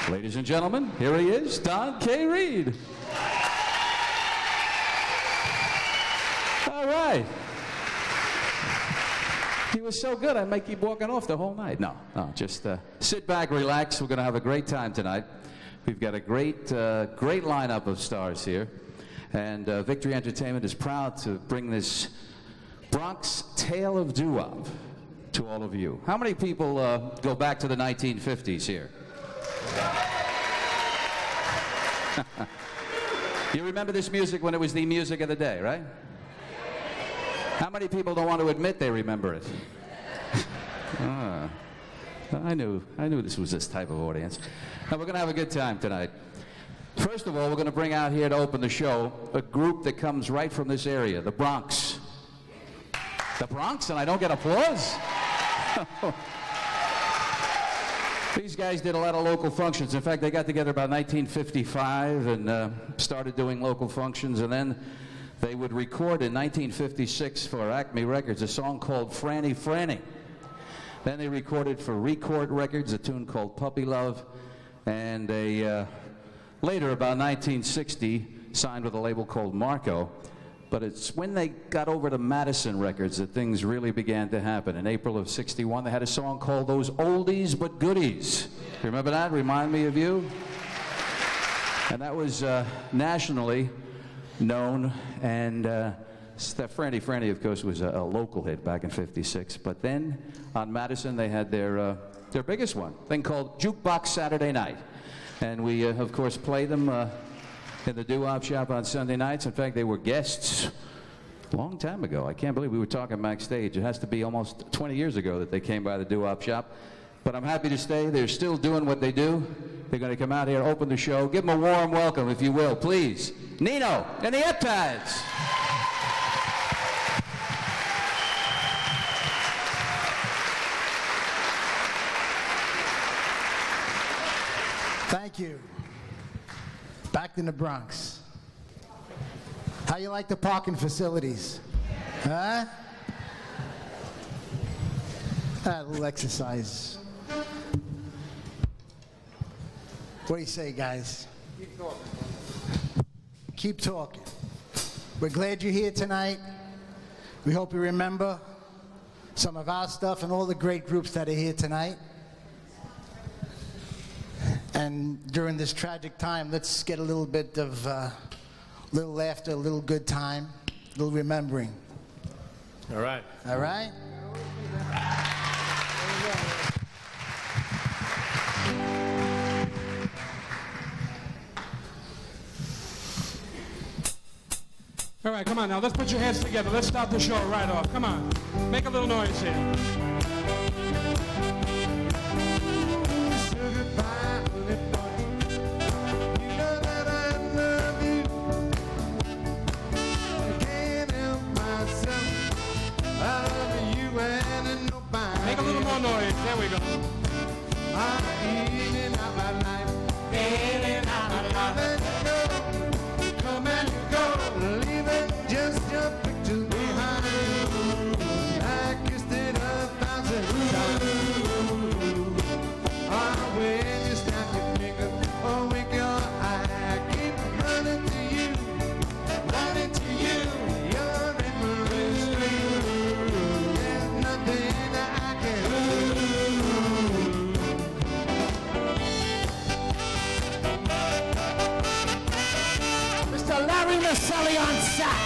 Ladies and gentlemen, here he is, Don K. Reed. All right. He was so good, I might keep walking off the whole night. No, just sit back, relax. We're going to have a great time tonight. We've got a great lineup of stars here. And Victory Entertainment is proud to bring this Bronx Tale of Doo to all of you. How many people go back to the 1950s here? You remember this music when it was the music of the day, right? How many people don't want to admit they remember it? I knew this was this type of audience. Now, we're going to have a good time tonight. First of all, we're going to bring out here to open the show a group that comes right from this area, the Bronx. The Bronx, and I don't get applause? These guys did a lot of local functions. In fact, they got together about 1955 and started doing local functions, and then they would record in 1956 for Acme Records a song called Franny Franny. Then they recorded for Record Records a tune called Puppy Love, and they later, about 1960, signed with a label called Marco. But it's when they got over to Madison Records that things really began to happen. In April of '61, they had a song called Those Oldies But Goodies. Remember that? Remind Me of You? And that was nationally known, and Franny Franny, of course, was a local hit back in '56. But then on Madison, they had their biggest one, thing called Jukebox Saturday Night. And we, of course, play them in the doo-wop shop on Sunday nights. In fact, they were guests a long time ago. I can't believe we were talking backstage. It has to be almost 20 years ago that they came by the doo-wop shop. But I'm happy to say they're still doing what they do. They're going to come out here, open the show. Give them a warm welcome, if you will, please. Nino and the Eptads. Thank you. Back in the Bronx. How you like the parking facilities? Huh? A little exercise. What do you say, guys? Keep talking. Keep talking. We're glad you're here tonight. We hope you remember some of our stuff and all the great groups that are here tonight. And during this tragic time, let's get a little bit of little laughter, a little good time, a little remembering. All right. All right? All right, come on now. Let's put your hands together. Let's start the show right off. Come on. Make a little noise here. Make a little more noise. There we go. Come and go, leaving just your pictures behind. I kissed it 1,000 times. Oh, when you snap your finger or wink your eye, I keep running to you, your memory stream. There's nothing that I can do. Mr. Larry Maselli on sax.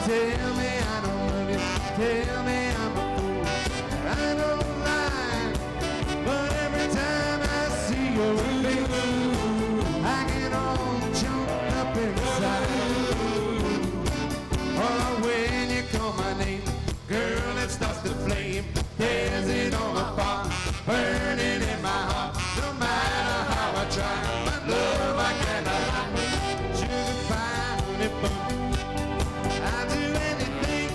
Tell me I don't love you, tell me I'm a fool. I don't lie, but every time I see your face, I get all choked up inside. Oh, when you call my name, girl, it starts to flame. Tears it all apart, burning in my heart. No matter how I try, my love I cannot hide. Sugar pie, honey bun. I'll do anything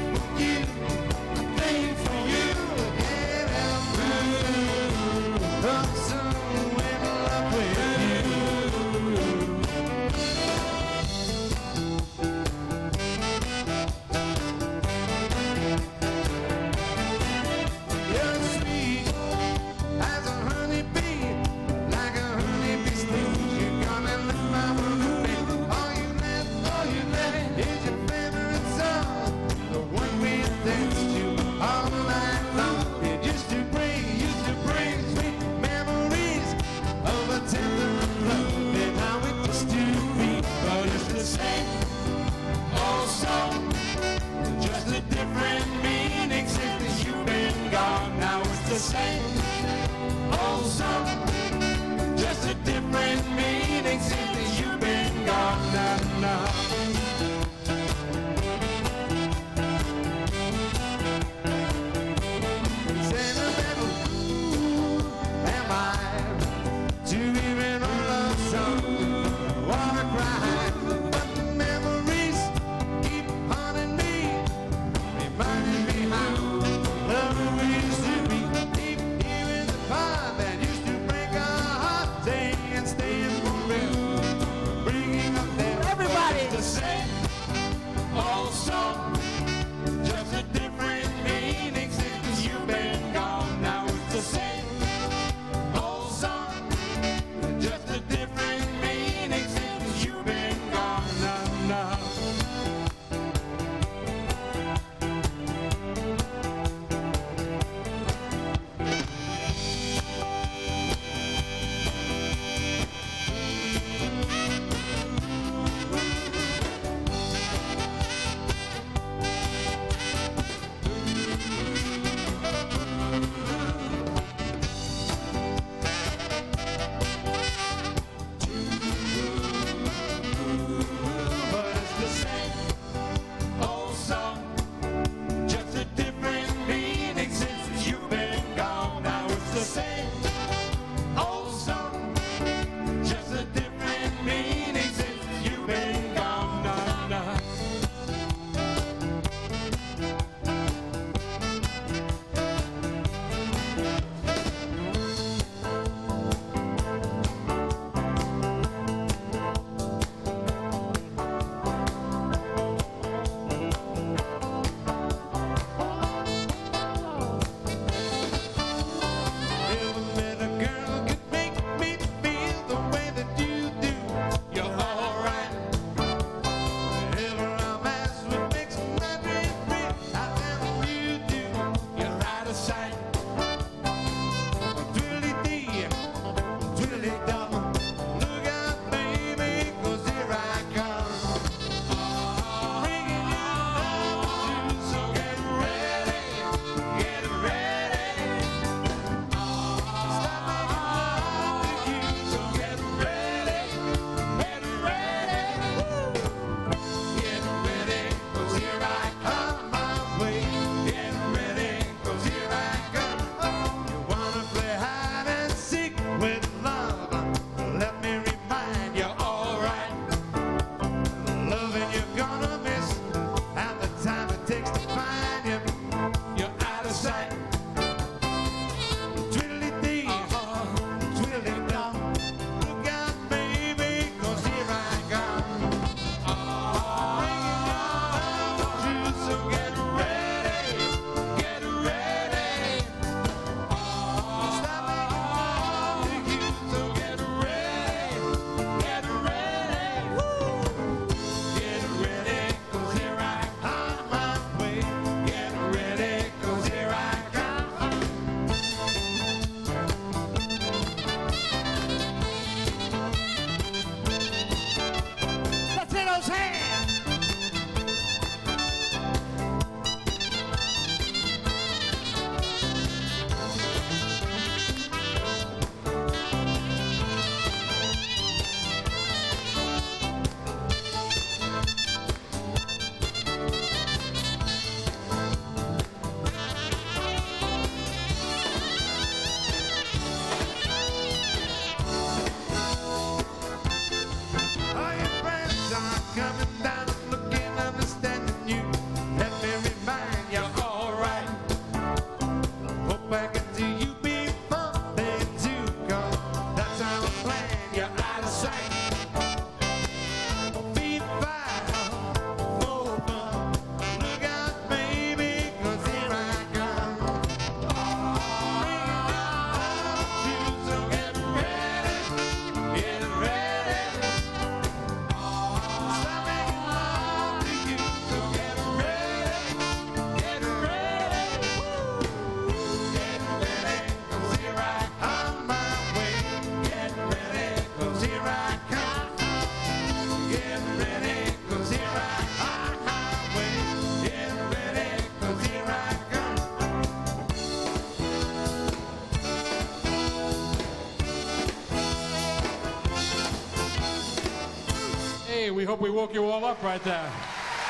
hope we woke you all up right there.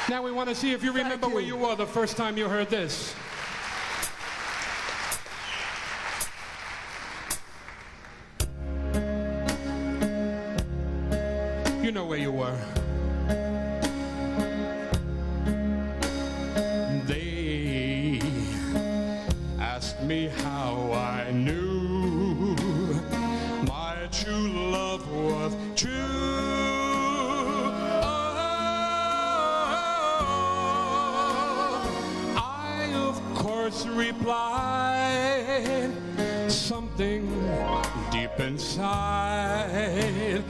Now we want to see if you remember where you were the first time you heard this. You know where you were. They asked me how I knew my true love was true. I, of course, replied something deep inside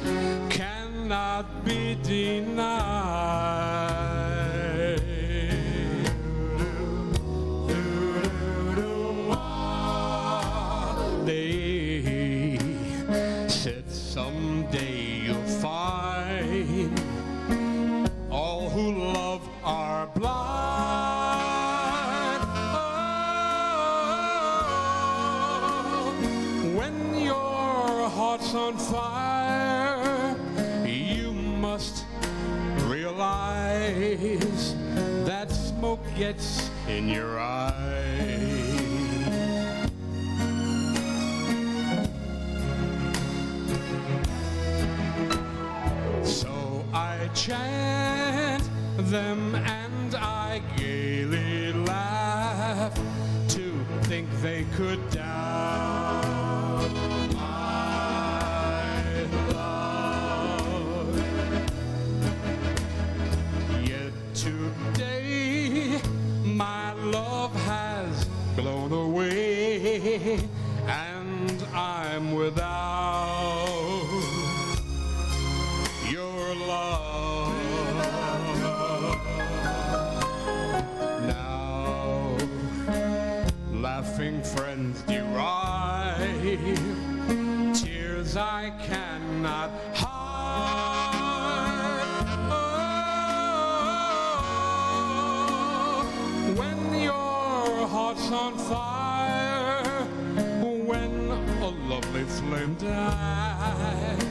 cannot be denied. They said someday you'll find all who love are blind. Oh, when your heart's on fire, you must realize that smoke gets in your eyes. So I chant them and I gaily laugh to think they could doubt my love. Yet today my love has blown away and I'm without your love. Now laughing friends deride tears I cannot hide. Oh, when your heart's on fire, when a lovely flame dies,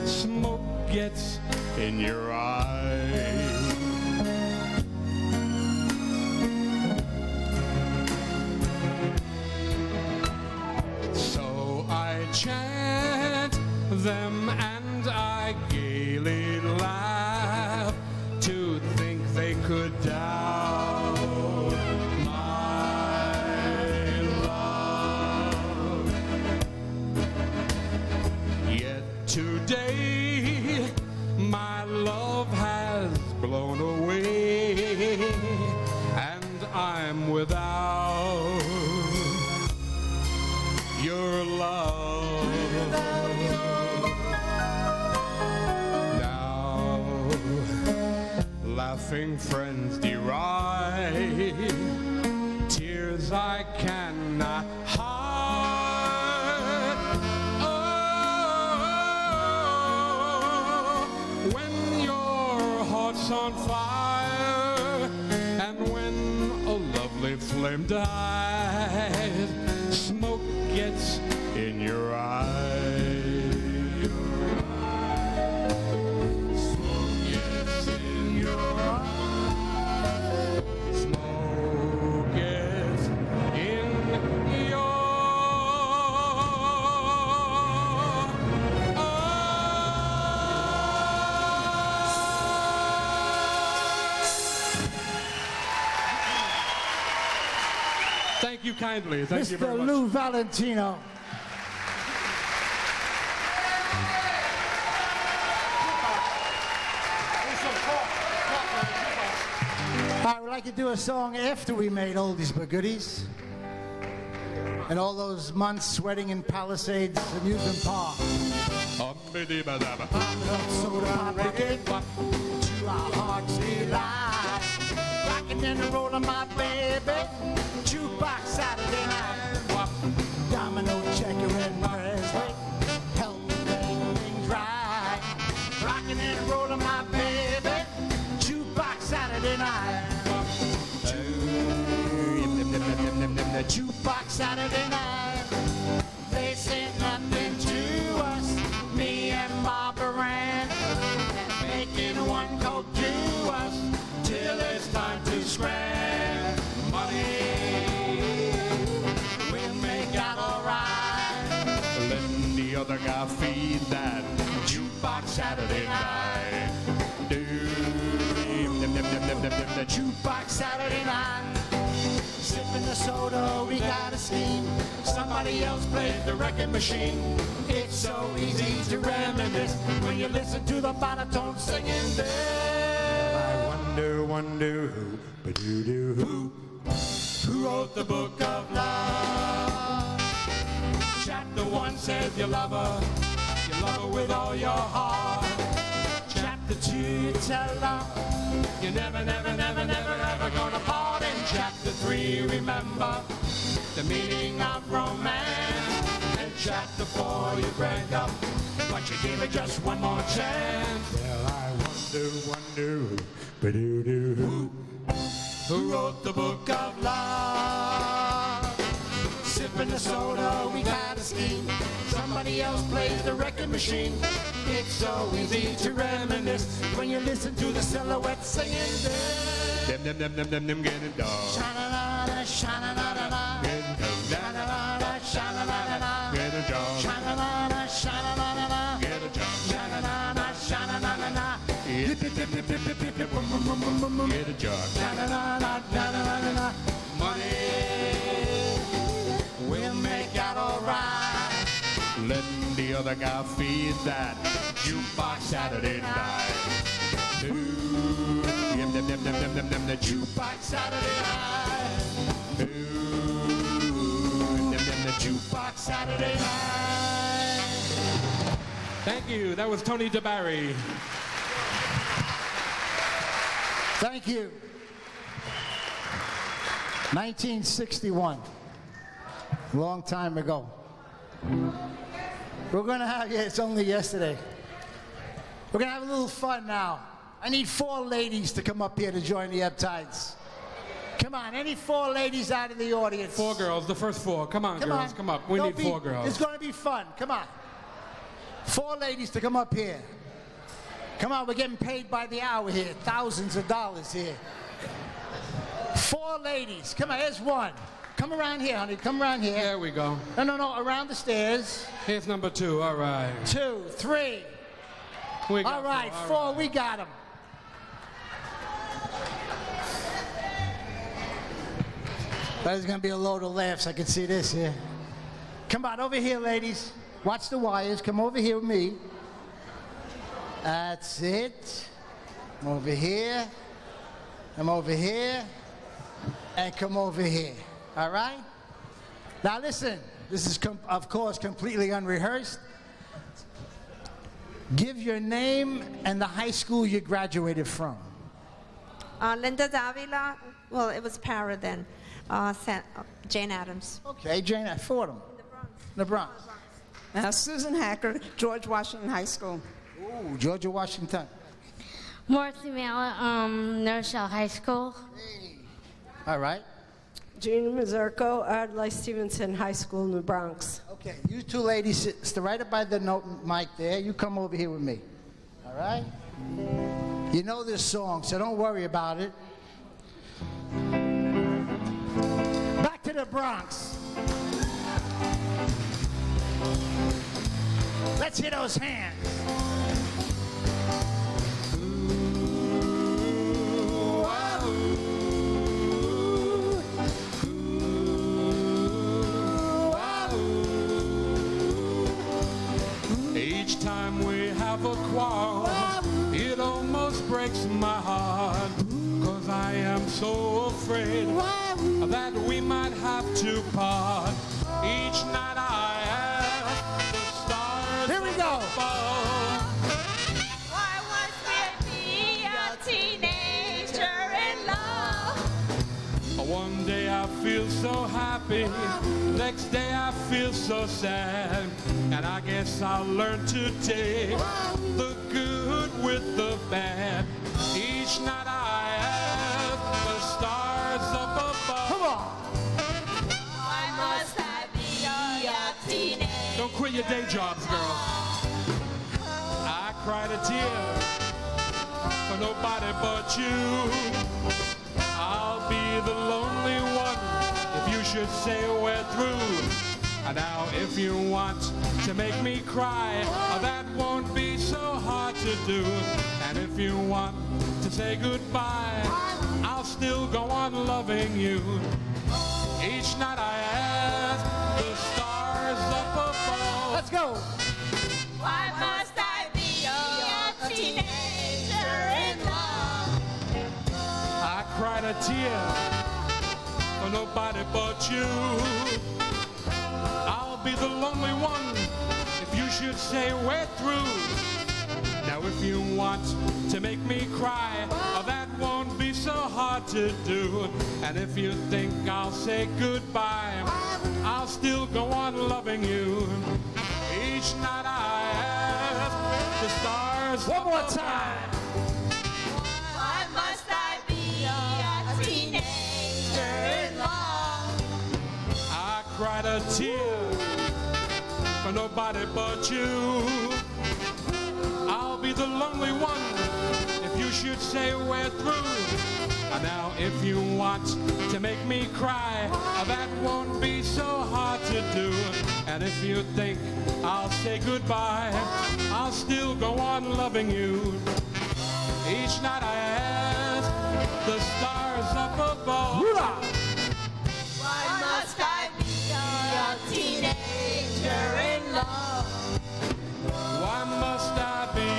smoke gets in your eyes. So I chant them and I gaily laugh to think they could doubt my love. Yet today my love has blown away and I'm without your love. Now laughing friends deride tears I cannot hide. Oh, when your heart's on fire and when a lovely flame dies, smoke gets in your eyes. Smoke gets in your eyes. Smoke gets in your Thank you kindly. Thank you very Mr. much. Lou Valentino. I would like to do a song after we made Oldies but Goodies. And all those months sweating in Palisades Amusement Park. Soda pop reggae, to our heart's delight. Rockin' and rollin' my baby, jukebox Saturday night. Domino, checker, and Presley, help me make things right. Rockin' and rollin' my baby, jukebox Saturday night. The jukebox Saturday night. They said nothing to us, me and Barbara Ann, making one The jukebox Saturday night. Sipping the soda, we got a scheme. Somebody else plays the record machine. It's so easy to reminisce when you listen to the monotone singing there. I wonder, wonder who, ba-doo-doo who. Who wrote the book of love? Chapter 1 says you love her with all your heart. Chapter 2 tell her you never, never, never, never, ever gonna part. And Chapter 3 remember the meaning of romance. And Chapter 4 you break up, but you give it just one more chance. Well, I wonder, wonder who, ba-doo-doo who. Who wrote the book of love? Sipping the soda, we got a scheme. Somebody else plays the record machine. It's so easy to reminisce when you listen to the silhouettes singing. Them getting dog. Sha-na-na-na, sha-na-na-na-na. Getting dog. Sha-na-na-na, sha-na-na-na-na. Get a job. Sha-na-na-na, sha-na-na-na-na. Get a job. Sha-na-na-na, sha-na-na-na-na. Get a job. Na-na-na-na-na-na-na-na. Money will make out alright. Let the other guy feed that jukebox Saturday night. Ooh, them, the Jukebox Saturday night. Ooh, them, the Jukebox Saturday night. Thank you. That was Tony DeBarry. Thank you. 1961. Long time ago. We're going to have, yeah, it's only yesterday. We're going to have a little fun now. I need 4 ladies to come up here to join the Uptights. Come on, any 4 ladies out of the audience? 4 girls, the first 4. Come on, girls, come up. We need 4 girls. It's going to be fun. Come on. 4 ladies to come up here. Come on, we're getting paid by the hour here. Thousands of dollars here. 4 ladies. Come on, here's 1. Come around here, honey. Come around here. There we go. No, around the stairs. Here's number 2. All right. 2, 3. We got All right, 4. 4. We got them. There's going to be a load of laughs. I can see this here. Come on, over here, ladies. Watch the wires. Come over here with me. That's it. Come over here. Come over here. And come over here. All right? Now listen. This is, of course, completely unrehearsed. Give your name and the high school you graduated from. Linda Davila. Well, it was Para then. Jane Addams. Okay, Jane Fordham. The Bronx. Susan Hacker, George Washington High School. Ooh, Georgia Washington. Marcy Mala, Rochelle High School. All right. Gina Mazurko, Adlai Stevenson High School, New Bronx. Okay, you 2 ladies sit right up by the mic there. You come over here with me. All right? You know this song, so don't worry about it. Back to the Bronx. Let's hear those hands. Each time we have a quarrel, it almost breaks my heart, 'cause I am so afraid that we might have to part. Each night I ask the stars Here we go. above. Why must we be a teenager in love? One day I feel so happy, next day I feel so sad, and I guess I'll learn to take the good with the bad. Each night I ask the stars up above. Come on. Why must I be a teenager? Don't quit your day jobs, girls. I cried a tear for nobody but you. I'll be the lonely one if you should say we're through. Now, if you want to make me cry, that won't be so hard to do. And if you want to say goodbye, on loving you. Each night I ask the stars up above. Let's go. Why must I be a teenager in love? I cried a tear for nobody but you. I'll be the lonely one if you should say we're through. Now if you want to make me cry, that won't be so hard to do. And if you think I'll say goodbye, I'll still go on loving you. Each night I ask the stars. One more time. Why must I be a teenager in love? I cried a tear for nobody but you. I'll be the lonely one if you should say we're through. Now if you want to make me cry, that won't be so hard to do. And if you think I'll say goodbye, I'll still go on loving you. Each night I ask the stars up above. Why must I be a teenager in love? Why must I be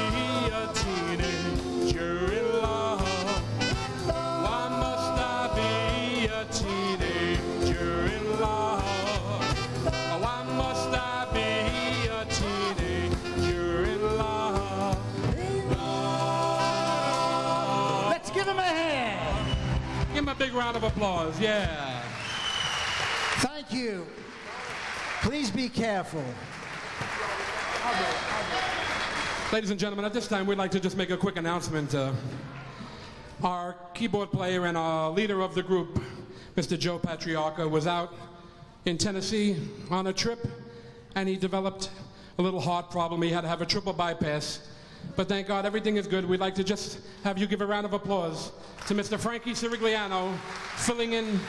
a teenager in love? Why must I be a teenager in love? Why must I be a teenager in love? Let's give him a hand. Give him a big round of applause, yeah. Thank you. Please be careful. Ladies and gentlemen, at this time, we'd like to just make a quick announcement. Our keyboard player and our leader of the group, Mr. Joe Patriarca, was out in Tennessee on a trip, and he developed a little heart problem. He had to have a triple bypass. But thank God, everything is good. We'd like to just have you give a round of applause to Mr. Frankie Sirigliano, filling in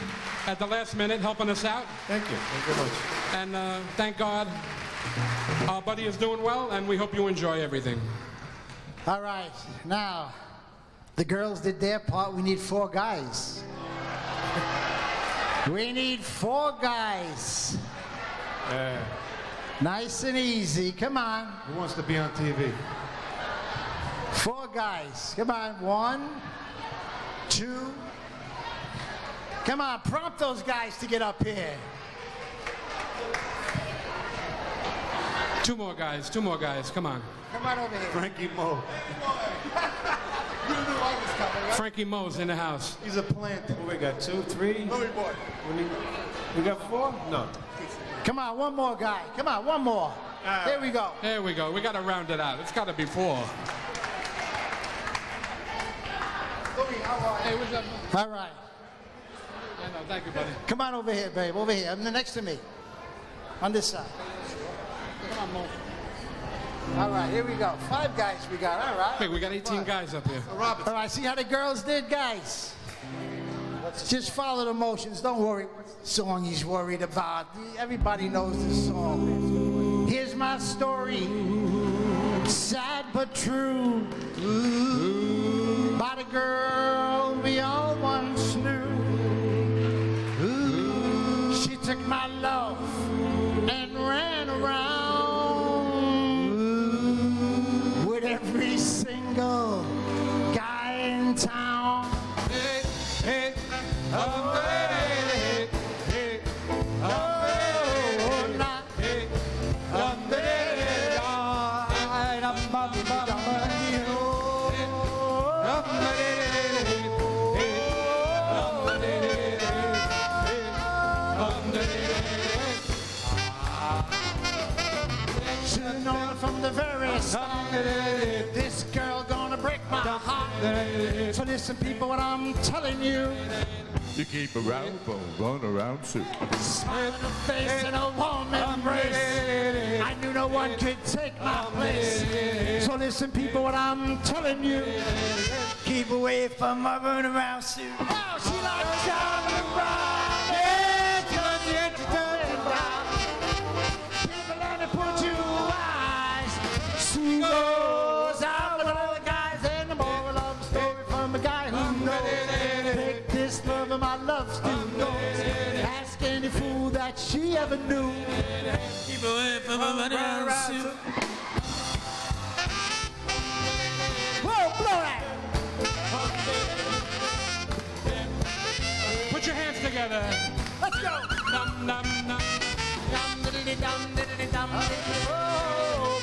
at the last minute, helping us out. Thank you. Thank you very much. And thank God, our buddy is doing well, and we hope you enjoy everything. All right. Now, the girls did their part. We need 4 guys. We need 4 guys. Nice and easy. Come on. Who wants to be on TV? 4 guys. Come on. 1, 2. Come on. Prompt those guys to get up here. 2 more guys, come on. Come on over here. Frankie Mo. You knew I was coming, right? Frankie Mo's in the house. He's a plant. What we got? 2, 3? Louis boy. We got 4? No. Come on. One more guy. Come on. One more. There we go. There we go, we gotta round it out. It's gotta be 4. Louis, how are you? Hey, what's up? All right. I know, thank you, buddy. Come on over here, babe. Over here. Next to me. On this side. Come on, Mo. All right, here we go. 5 guys we got. All right. Hey, we got 18 guys up here. All right, see how the girls did, guys? Just follow the motions. Don't worry what song he's worried about. Everybody knows this song. Here's my story. Sad but true. About a girl we all once knew. She took my love and ran around with every single guy in town. Hey, hey, oh, hey, hey, oh, hey, Not hey, oh, should've known from the very start. This girl gonna break my heart. So listen, people, what I'm telling you. You keep around, run around soup. Smile in the face and a warm embrace. I knew no one could take my place. So listen, people, what I'm telling you. Keep away from my runaround suit. Oh, she likes Charlie Brown. Yeah, turn around. People, let me put you eyes. She goes out with all the guys and the moral of the story from a guy who knows. Take this love of my hands together. Let's go. Dum dum dum. Dum diddly dum diddly dum diddly. Oh.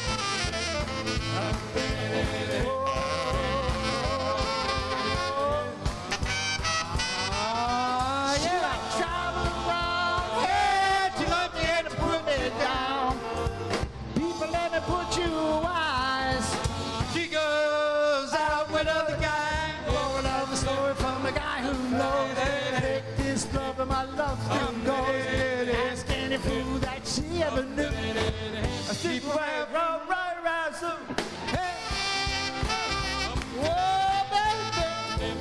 Yeah, I travel around. Hey, you love me and put me down. People let me put you wise. She goes out with other guys. Oh, another story from a guy who knows. Take this love and my love still goes. Ask any fool that she ever knew. I sleep right around soon. Hey. Whoa, baby.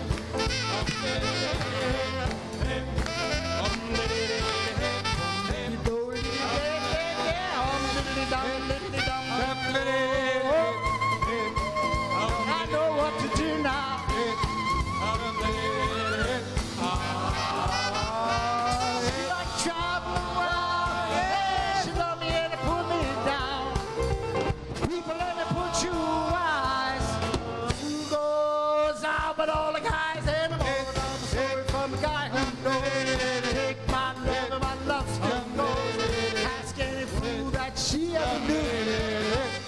I know what to do now. She like travel around. Yeah, she love me and put me down. People let me put you wise. Who goes out but all the guys and the more of a story from a guy who knows. Take my love and my love still goes. Ask any fool that she ever knew.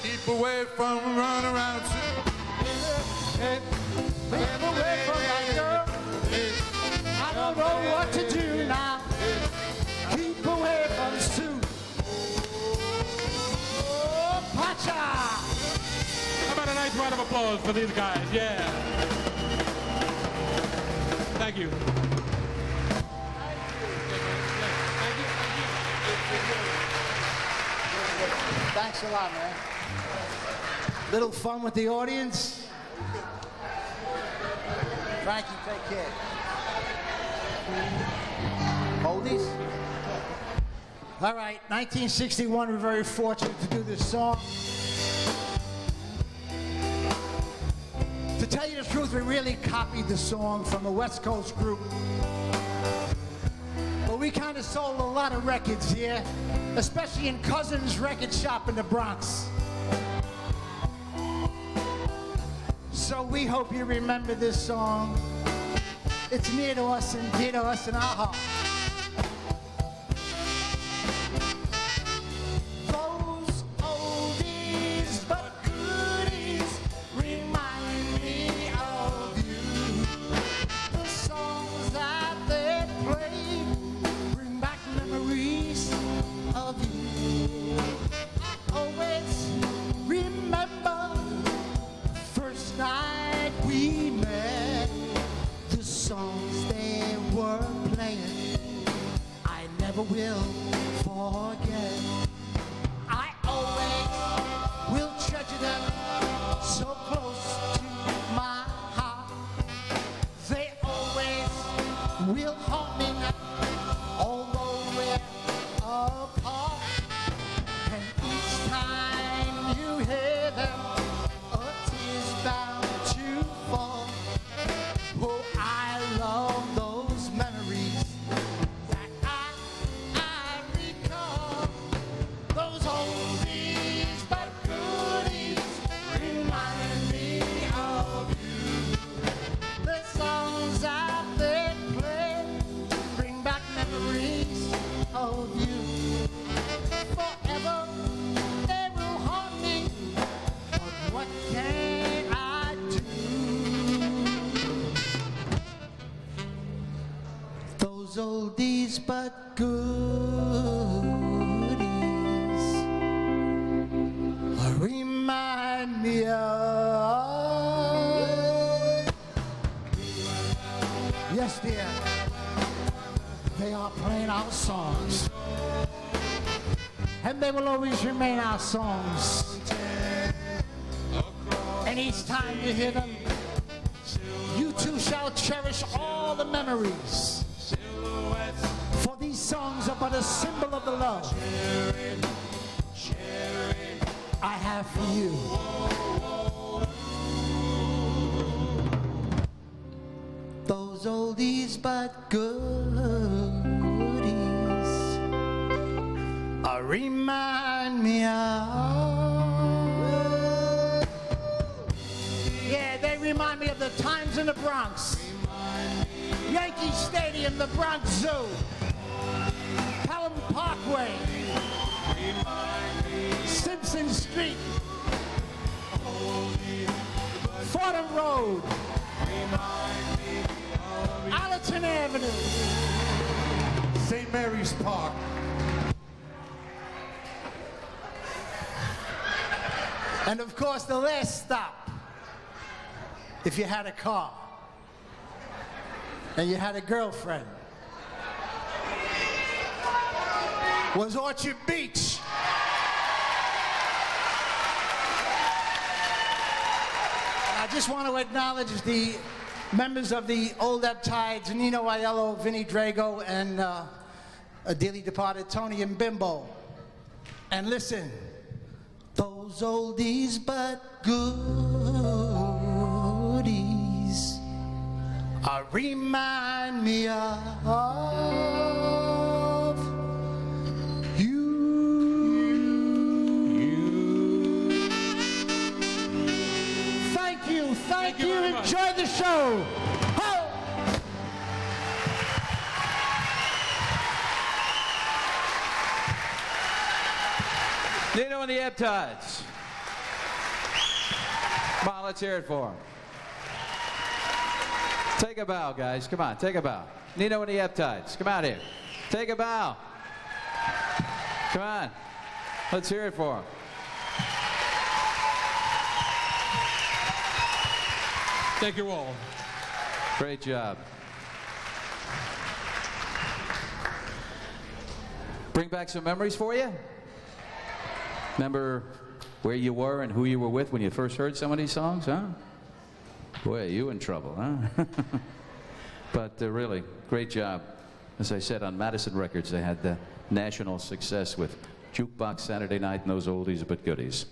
Keep away from run around. Live away from that girl. I don't know what to do now. Keep away from Sue. Oh, Pacha! How about a nice round of applause for these guys? Yeah. Thank you. Thanks a lot, man. Little fun with the audience. Frankie, take care. Oldies? All right, 1961, we're very fortunate to do this song. To tell you the truth, we really copied the song from a West Coast group. But we kind of sold a lot of records here, especially in Cousins' record shop in the Bronx. So we hope you remember this song. It's near to us and dear to us in our heart. Those oldies but goodies remind me of you. The songs that they play bring back memories of you. I always remember first night we met, the songs they were playing, I never will forget. I always will treasure them so close to my heart. They always will haunt me now, although we're apart. And each time you hear them, a tear's bound to fall. Oh, I love those memories that I recall. Those oldies but goodies remind me of you. The songs that they play bring back memories of you. Forever they will haunt me, but what can I do? Those oldies but goodies remind me of. Yes, dear. They are playing our songs. And they will always remain our songs. And each time you hear them, you too shall cherish all the memories. For these songs are but a symbol of the love I have for you. Those oldies but goodies remind me of. Yeah, they remind me of the times in the Bronx. Yankee Stadium. Stadium, the Bronx Zoo, Pelham Parkway, Simpson Street, Fordham Road, Allerton Avenue, St. Mary's Park. and of course the last stop, if you had a car and you had a girlfriend, was Orchard Beach. And I just want to acknowledge the members of the Old Ebb Tides, Nino Aiello, Vinny Drago, and a dearly departed Tony and Bimbo. And listen, those oldies but goodies remind me of you. Thank you. Thank you. very much. Enjoy the show. Ho! Nino and the Ebb Tides. Come on, let's hear it for them. Take a bow, guys. Come on, take a bow. Nino and the Ebb Tides. Come out here. Take a bow. Come on. Let's hear it for them. Thank you all. Great job. Bring back some memories for you? Remember where you were and who you were with when you first heard some of these songs, huh? Boy, you in trouble, huh? But really, great job. As I said, on Madison Records, they had national success with Jukebox Saturday Night and those oldies but goodies.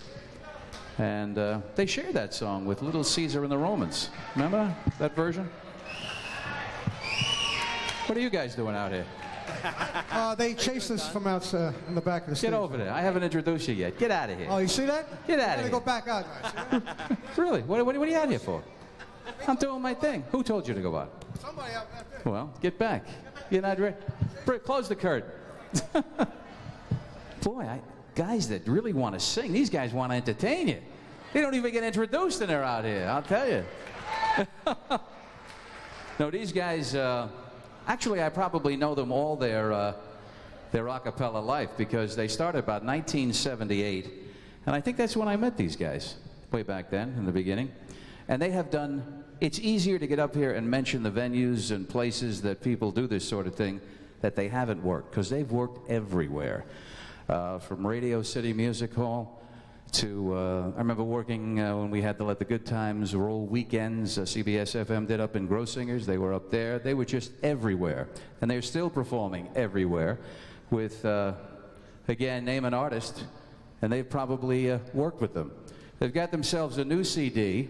And they shared that song with Little Caesar and the Romans. Remember that version? What are you guys doing out here? They chased us from outside in the back of the stage. Get over there. I haven't introduced you yet. Get out of here. Oh, you see that? Get out of Gotta here. go back out, guys. Really? What are you out here for? I'm doing my thing. Who told you to go out? Somebody out there. Well, get back. You're not ready. Close the curtain. Boy, guys that really want to sing, these guys want to entertain you. They don't even get introduced and they're out here, I'll tell you. No, these guys, actually I probably know them all their a cappella life because they started about 1978. And I think that's when I met these guys, way back then in the beginning. And they have done, it's easier to get up here and mention the venues and places that people do this sort of thing that they haven't worked, because they've worked everywhere. From Radio City Music Hall to, I remember working when we had to let the good times roll weekends. CBS FM did up in Grossingers. They were up there. They were just everywhere. And they're still performing everywhere with, again, name an artist, and they've probably worked with them. They've got themselves a new CD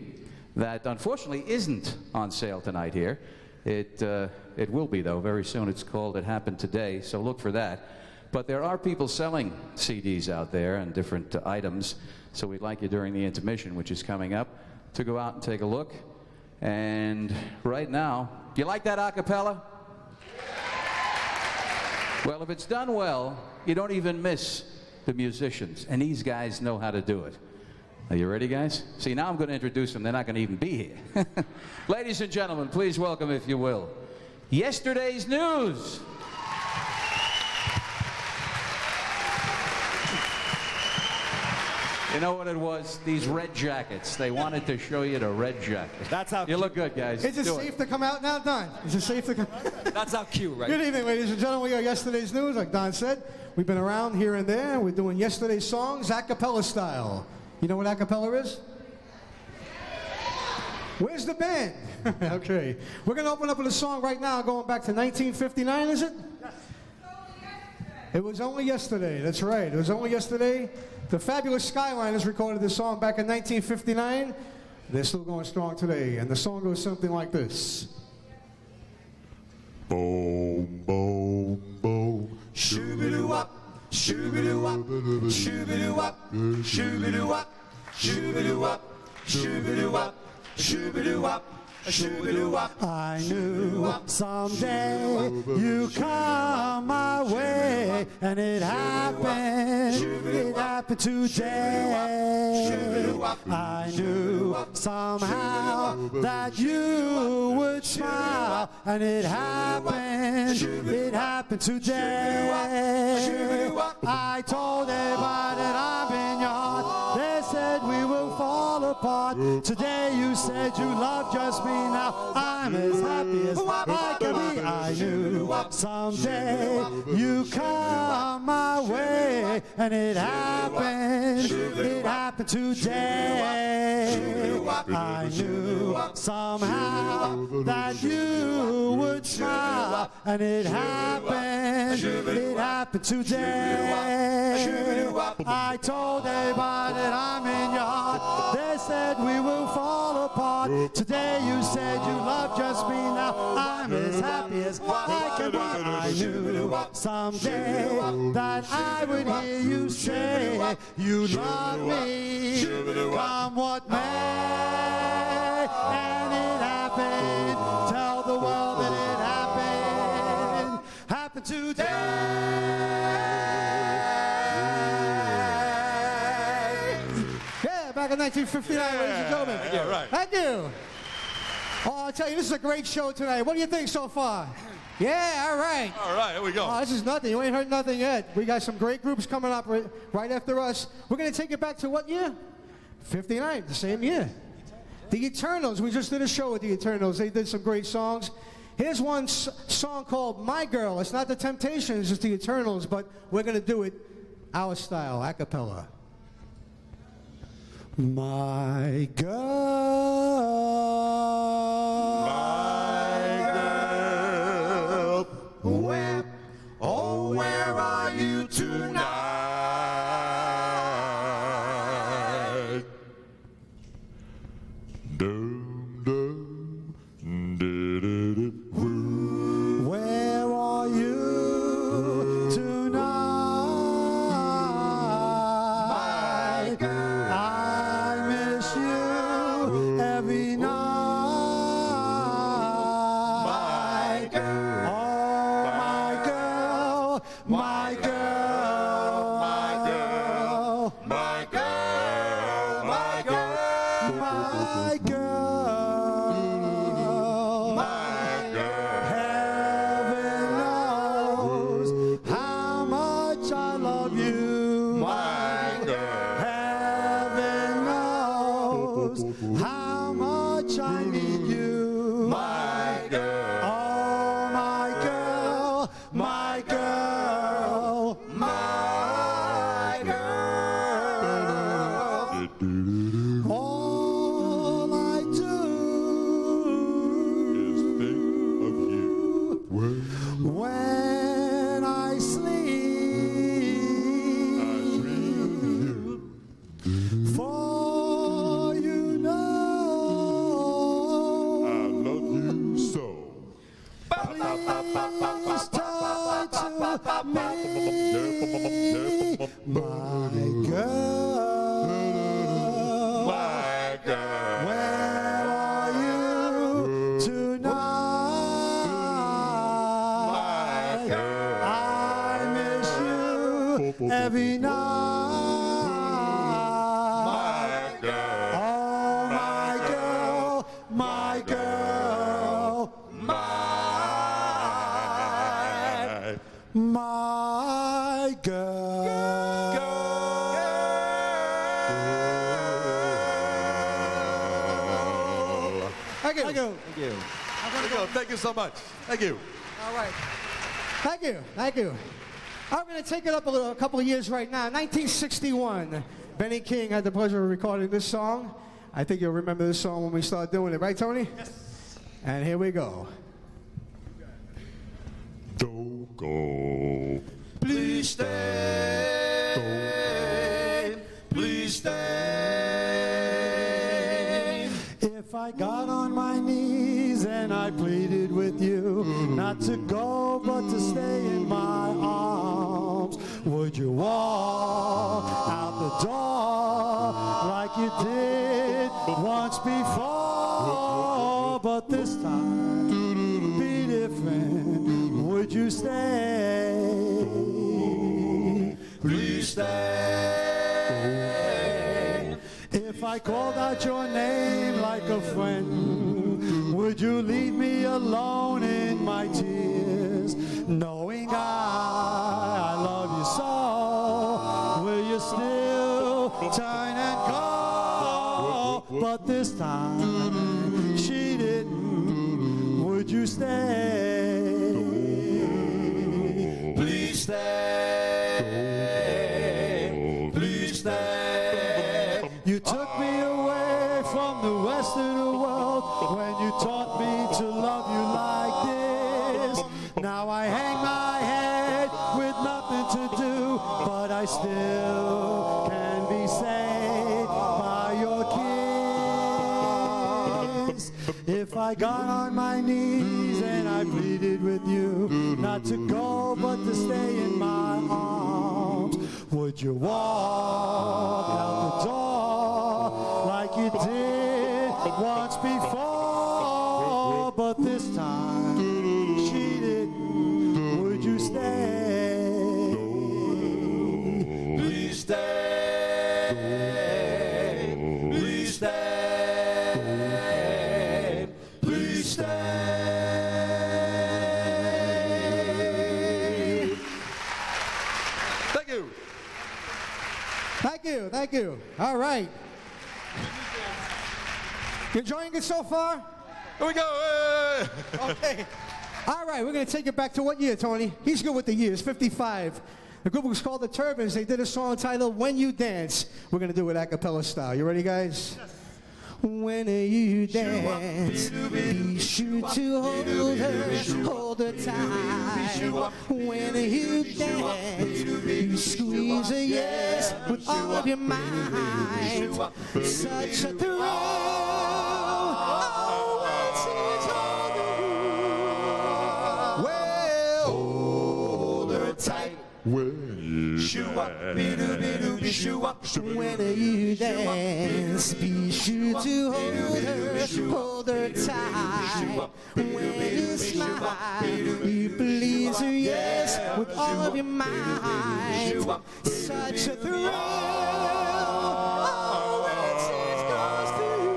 that unfortunately isn't on sale tonight here. It will be, though, very soon. It's called It Happened Today, so look for that. But there are people selling CDs out there and different items, so we'd like you during the intermission, which is coming up, to go out and take a look. And right now, do you like that a cappella? Well, if it's done well, you don't even miss the musicians, and these guys know how to do it. Are you ready, guys? See, now I'm going to introduce them. They're not going to even be here. Ladies and gentlemen, please welcome, if you will, Yesterday's News. You know what it was? These red jackets. They wanted to show you the red jacket. That's how you look good, guys. Is it Do safe to come out now, Don? Is it safe to come? That's how cute, right? Good evening, ladies and gentlemen. We are Yesterday's News, like Don said. We've been around here and there. We're doing yesterday's songs a cappella style. You know what a cappella is? Where's the band? Okay. We're going to open up with a song right now going back to 1959, is it? It was only yesterday. That's right. It was only yesterday. The Fabulous Skyliners recorded this song back in 1959. They're still going strong today. And the song goes something like this. Boom, boom, boom. Shoo-be-doo-wop, shoo-be-doo-wop, shoo-be-doo-wop, shoo-be-doo-wop, shoo-be-doo-wop, shoo-be-doo-wop, shoo-be-doo-wop, I knew someday you come my way, and it happened today. I knew somehow that you would smile, and it happened today. I told everybody that I'm in your heart. They said we will fall apart. Today you said you love just me. Now I'm as happy as I can be. I knew someday you come my way, and it happened today. I knew somehow that you would smile, and it happened today. I told everybody that I'm in your heart. They said we will fall apart. Today you said you love just me. Now I'm as happy as I can be. I knew someday that I would hear you say you love me, come what may. And it happened. Tell the world that it happened today. Back in 1959, ladies and gentlemen. Yeah, right. Thank you. Oh, I'll tell you, this is a great show tonight. What do you think so far? Yeah, all right. All right, here we go. Oh, this is nothing. You ain't heard nothing yet. We got some great groups coming up right after us. We're going to take it back to what year? 59, the same year. The Eternals. We just did a show with the Eternals. They did some great songs. Here's one song called My Girl. It's not the Temptations, it's the Eternals, but we're going to do it our style, a cappella. My girl, where are you tonight? Where are you tonight? My girl. Every night, my girl, oh my girl, my girl, my girl, my girl, my girl, my girl, my girl. Heaven knows how much I love you, my girl. Heaven knows how much I need you, my girl. Oh, my girl, my girl, my girl. All I do is think of you when I sleep. I dream of you. For you know I love you so. Please turn to me, my girl. My girl. Where are you tonight? My girl. I miss you every night. My girl. Oh, my girl, my girl, my girl. Thank you. Thank you. Thank you. Thank you so much. Thank you. All right. Thank you. Thank you. I'm going to take it up a couple of years right now. 1961, Benny King had the pleasure of recording this song. I think you'll remember this song when we start doing it, right, Tony? Yes. And here we go. Don't go. Please stay. Please stay. If I got on my knees and I pleaded with you not to go but to stay in my arms, would you walk out the door like you did once before? But but this time be different. Would you stay? Please stay. If I called out your name like a friend, would you leave me alone in my tears, knowing I love you so? Will you still turn and go? But this time she didn't. Would you stay? Please stay. Please stay. You took me away from the rest of the world when you taught me to love you like this. Now I hang my head with nothing to do, but I still can be saved by your kiss. If I got on my knees and I pleaded with you not to go but to stay in my arms, would you walk out the door like you did once before? But this time she didn't. Would you stay? Please stay. Please stay. Please stay. Thank you. Thank you, thank you. All right. You enjoying it so far? Here we go. Okay. All right, we're going to take it back to what year, Tony? He's good with the years, 55. The group was called the Turbans. They did a song titled When You Dance. We're going to do it a cappella style. You ready, guys? Yes. When you dance, be sure to hold her tight. When you dance, you squeeze her, yes, with all of your might. Such a thrill, oh, well, hold her tight. When you When you dance, be sure to hold her tight. When you smile, you please her, yes, with all of your might. Such a thrill, oh, when it goes to you.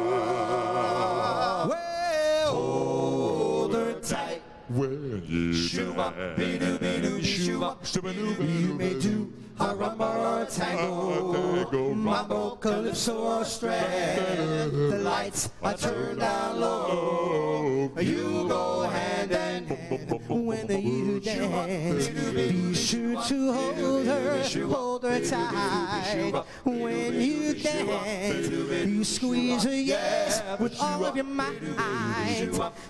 Well, hold her tight. When you You may do a rumba or a tango, mambo, calypso or strand. The lights are turned down low. You go hand in hand when you dance. Be sure to hold her tight. When you dance, you squeeze her, yes, with all of your might.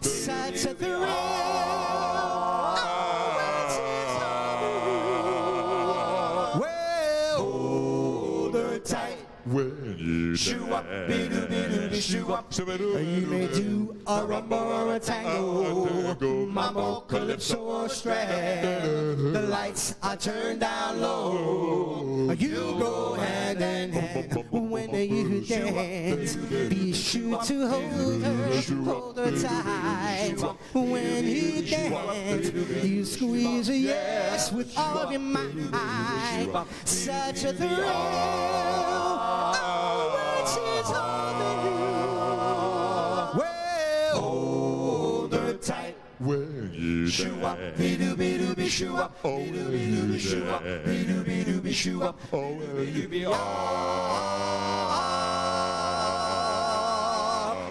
Such a thrill. When you You may do a rumba or a tango, mambo, calypso or strand. The lights are turned down low. You go hand in hand when you dance. Be sure to hold her tight. When you dance, you squeeze her, yes, with all of your might. Such a thrill. Well, hold her tight. When you Shoo up, be shoo up, be shoo up, be shoo up,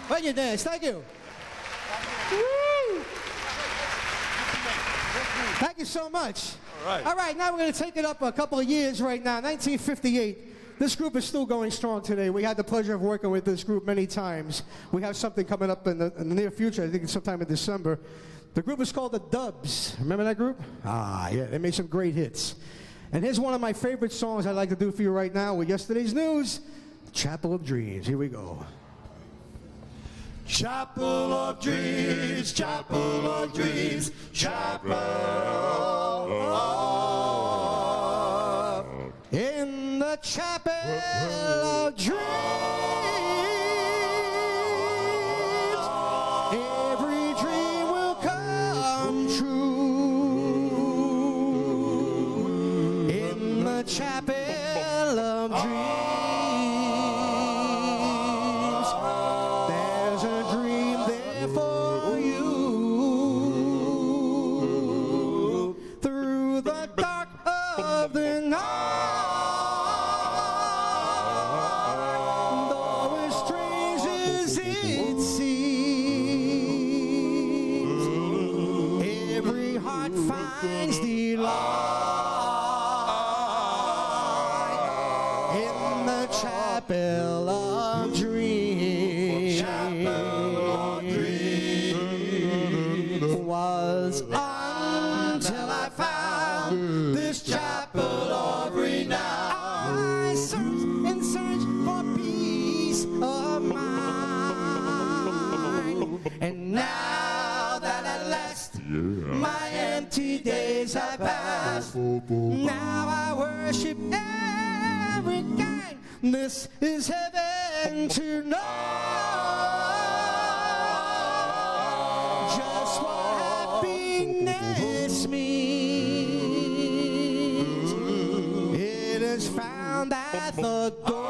When you dance, thank you. Woo. Thank you so much. All right, now we're going to take it up a couple of years right now. 1958. This group is still going strong today. We had the pleasure of working with this group many times. We have something coming up in the near future. I think it's sometime in December. The group is called the Dubs. Remember that group? Ah, yeah, they made some great hits. And here's one of my favorite songs I'd like to do for you right now with yesterday's news, Chapel of Dreams. Here we go. Chapel of Dreams, Chapel of Dreams, Chapel of In the Chapel of Dreams, chapel of dreams, there's a dream there for you. Through the dark of the night, though as strange as it seems, every heart finds delight in the chapel of dreams. Was until I found this chapel of renown. I searched and searched for peace of mind, and now that at last my empty days have passed, now I worship every kind. This is heaven to know just what happiness means. It is found at the door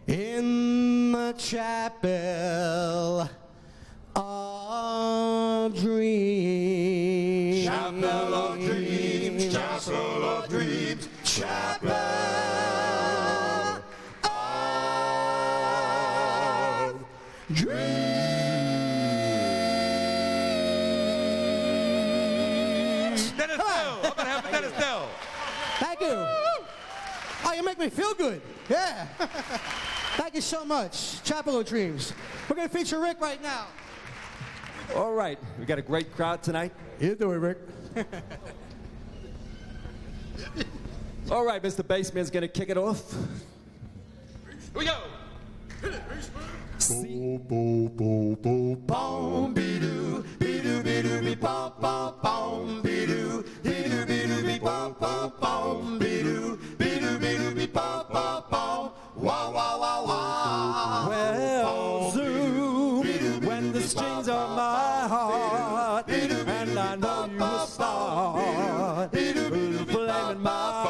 in the chapel of dreams. Chapel of dreams, chapel of dreams, chapel of dreams. Dennis Dill. I'm going to have Dennis Dill. Thank you. Oh, you make me feel good. Yeah. Thank you so much. Chapel of Dreams. We're going to feature Rick right now. All right, we got a great crowd tonight. You do it, Rick. All right, Mr. Bassman's gonna kick it off. Here we go. Bo, bo, bo, bo, Boom, be-doo, be-doo, be-doo, be-bom, bom, bom, be-doo, be-doo, be-doo, be-bom, bom, bom, be-doo, be-doo, be-doo, be-bom, bom, bom. Wah, wah, wah, wah. Well, Zoom, when the strings are my heart, and I know you will start, little flame in my heart.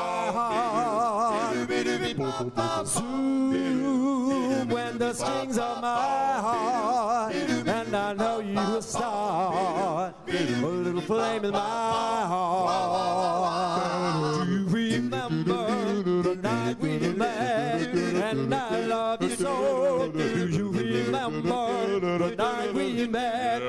Zoom, when the strings are my heart, and I know you will start, a little flame in my heart. Do you remember the night we met, and I love you so? Do you remember the night we met?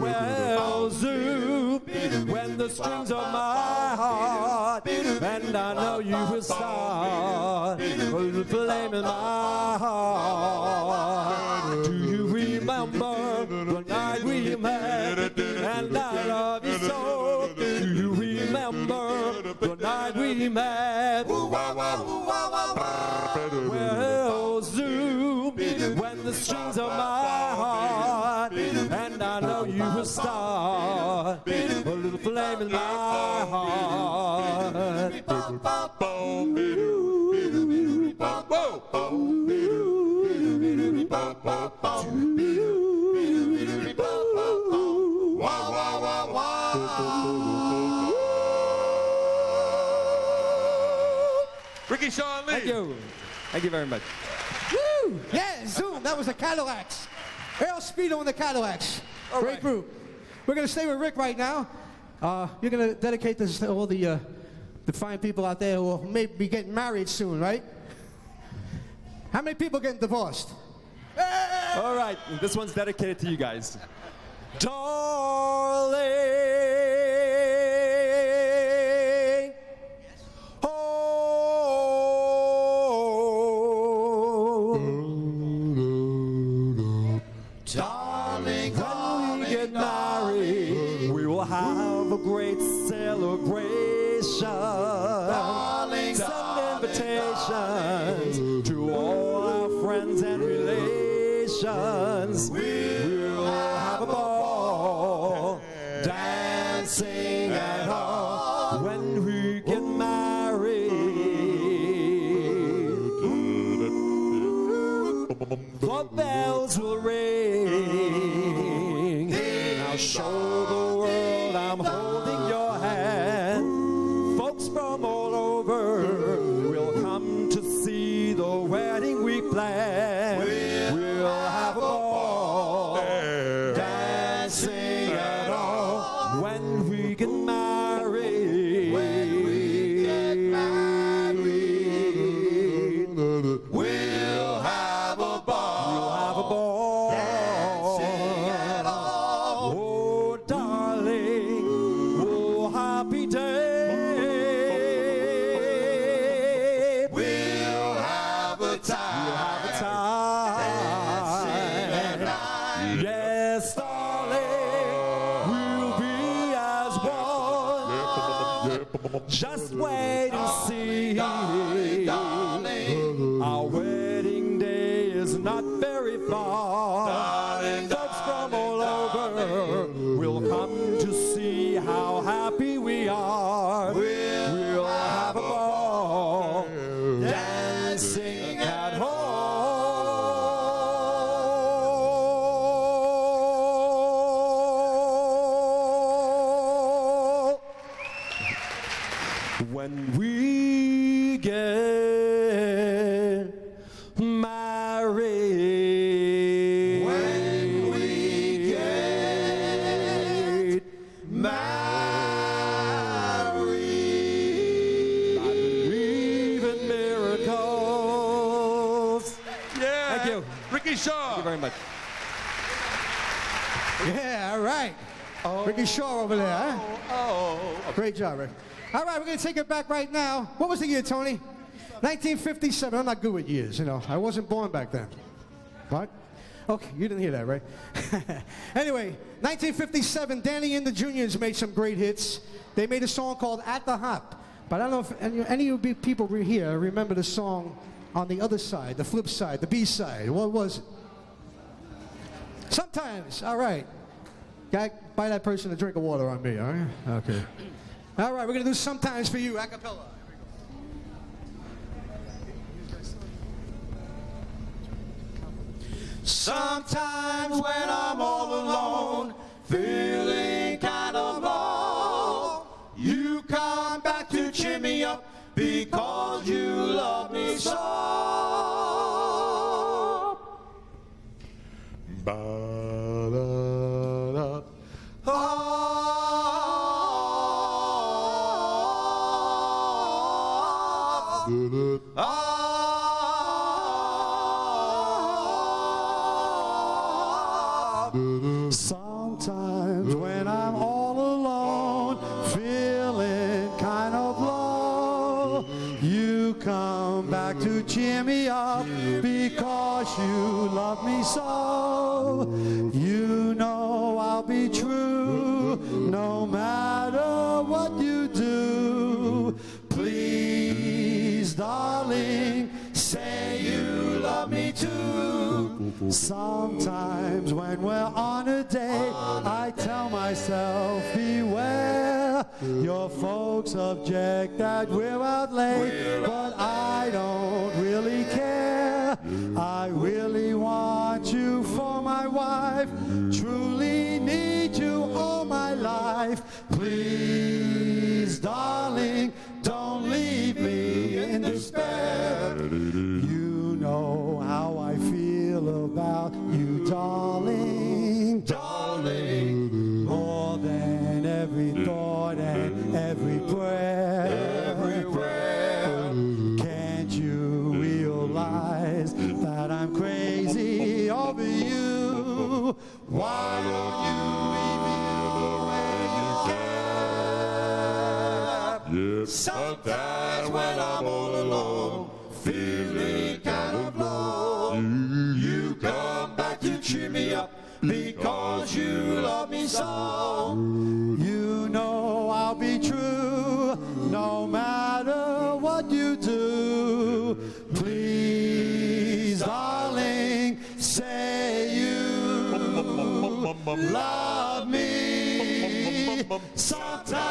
Well, Zoom, when the strings are my heart, and I know you will start, a little flame in my heart. Do you remember the night we met, and I love you so? Do you remember the night we met? Well, Zoom, when the strings are my heart, and I know you will start, a little flame in my heart. Ricky Sean Lee. Thank you. Thank you very much. Woo! Yeah, Zoom. That was the Cadillacs. Earl Speedo and the Cadillacs. Great group. We're going to stay with Rick right now. You're going to dedicate this to all the fine people out there who will maybe be getting married soon, right? How many people getting divorced? All right, this one's dedicated to you guys. Darling, oh, Darling, when we get married, we will have a great celebration. Darling, Send invitations to all our friends and relations. We'll have a ball, dancing at all when we get married. the bells will ring. Now show the world I'm holding your hand. Folks from all over will come to see the wedding we planned. We'll have a ball, dancing at all when we get married. When we get married, we'll have a ball. We'll have a ball, dancing at all. Oh, darling, oh, happy day. We'll have a time. We'll have a time. Dancing at night. Yes, darling, we'll be as one. Just wait and see. Our wedding day is not very far. Folks from all over will come to see how happy we are. We'll have a ball, dancing at home. When we get married. When we get married. I believe in miracles. Yeah. Thank you. Ricky Shaw. Thank you very much. Yeah, all right. Ricky Shaw over there, huh? Great job, Rick. All right, we're going to take it back right now. What was the year, Tony? 1957. I'm not good with years, you know. I wasn't born back then. What? Okay, you didn't hear that, right? Anyway, 1957, Danny and the Juniors made some great hits. They made a song called At the Hop. But I don't know if any of you people here remember the song on the other side, the flip side, the B side. What was it? Sometimes. All right. Guy, buy that person a drink of water on me, all right? Okay. All right, we're going to do Sometimes for You, a cappella. Sometimes when I'm all alone, feeling kind of low, you come back to cheer me up because you love me so. Ba-da-da. Sometimes when I'm all alone, feeling kind of low, you come back to cheer me up because you love me so. You know I'll be true no matter what you do. Please, darling, say you love me too. Sometimes when we're on a date, I tell myself, beware. Your folks object that we're out late, but I don't really care. I really want you for my wife, truly need you all my life. Please, darling, don't leave me in despair. You know how I feel about you, darling, darling, more than every thought and every prayer. Can't you realize that I'm crazy over you? Why don't you leave me when you can? Sometimes when I'm all alone, feeling kind of low, you come back to cheer me up because you love me so. You know I'll be true no matter what you do. Please, darling, say you love me sometime.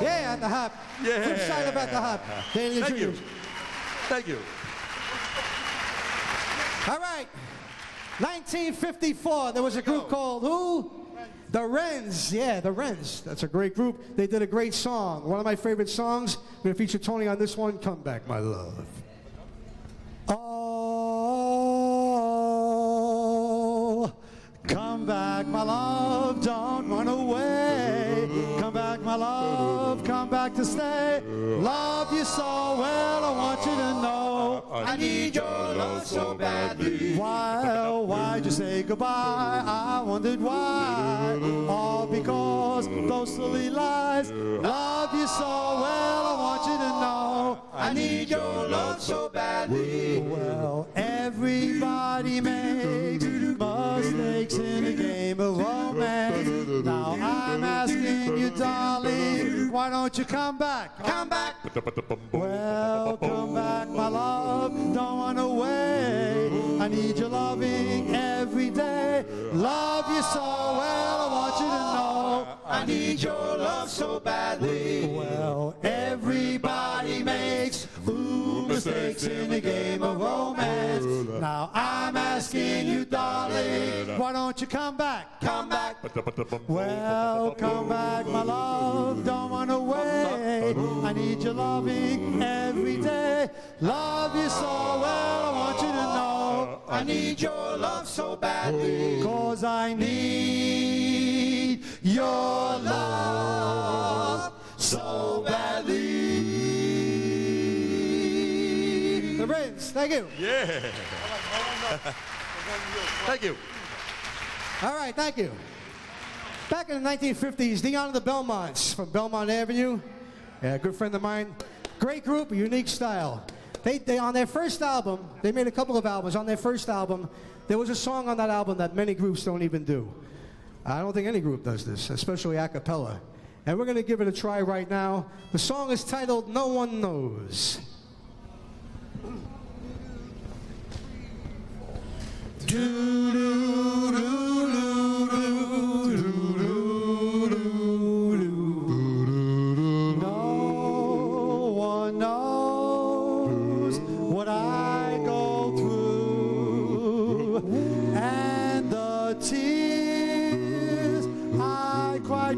Yeah, at the hop. Yeah. Flip side of At the Hop. Danny and the Thank you. Juniors. Thank you. All right. 1954, there was a group called who? The Wrens. Yeah, the Wrens. That's a great group. They did a great song. One of my favorite songs. I'm going to feature Tony on this one. Come Back, My Love. Oh, come back, my love. Don't run away. Come back, my love. Come back to stay. Love you so well. I want you to know I need your love so badly. Why'd you say goodbye? I wondered why. All because those silly lies. Love you so well. I want you to know I need your love so badly. Well, everybody makes mistakes in the game of romance. Now I'm asking you, darling, why don't you come back? Come back. Well, come back, my love. Don't run away. I need your loving every day. Love you so well. I want you to know I need your love so badly. Well, everybody makes mistakes in the game of romance. Now I'm asking you, darling, why don't you come back? Come back. Well, come back, my love. Don't run away. I need your loving every day. Love you so well. I want you to know I need your love so badly. 'Cause I need your love so badly. The Wrens, thank you. Yeah. Thank you. All right, thank you. Back in the 1950s, Dion and the Belmonts from Belmont Avenue. Yeah, a good friend of mine. Great group, unique style. They on their first album, they made a couple of albums. On their first album, there was a song on that album that many groups don't even do. I don't think any group does this, especially a cappella. And we're going to give it a try right now. The song is titled No One Knows.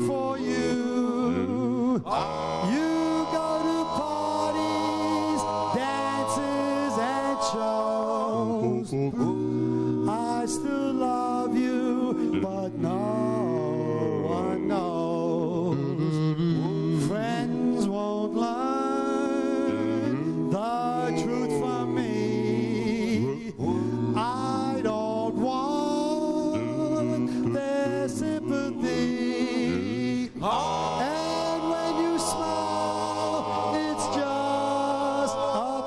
For you, you go to parties, dances, and shows. I still love you, but no one knows. Friends won't learn the truth from me. I don't want their sympathy. And when you smile, it's just a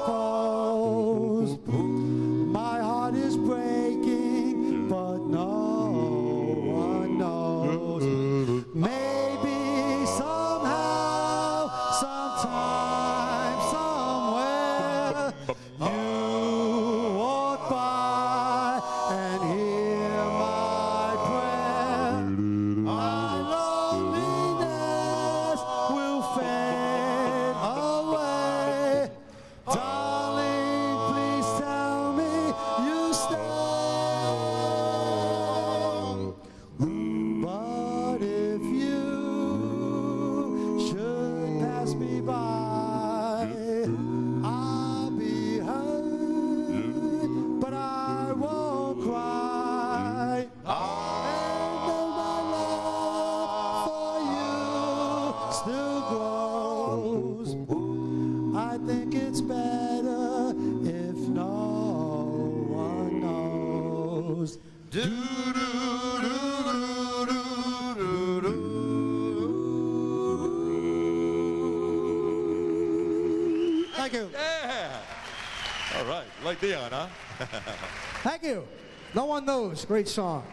pose. My heart is breaking, but no one knows. Maybe somehow, sometime, somewhere, you walk by and hear my prayer. My loneliness will fade away. Darling, please tell me you stay. But if you should pass me by, I'll be hurt, but I won't cry. And though my love for you still grows, I think it's better if no one knows. Thank you. Yeah. All right. Like Dion, huh? Thank you. No One Knows. Great song.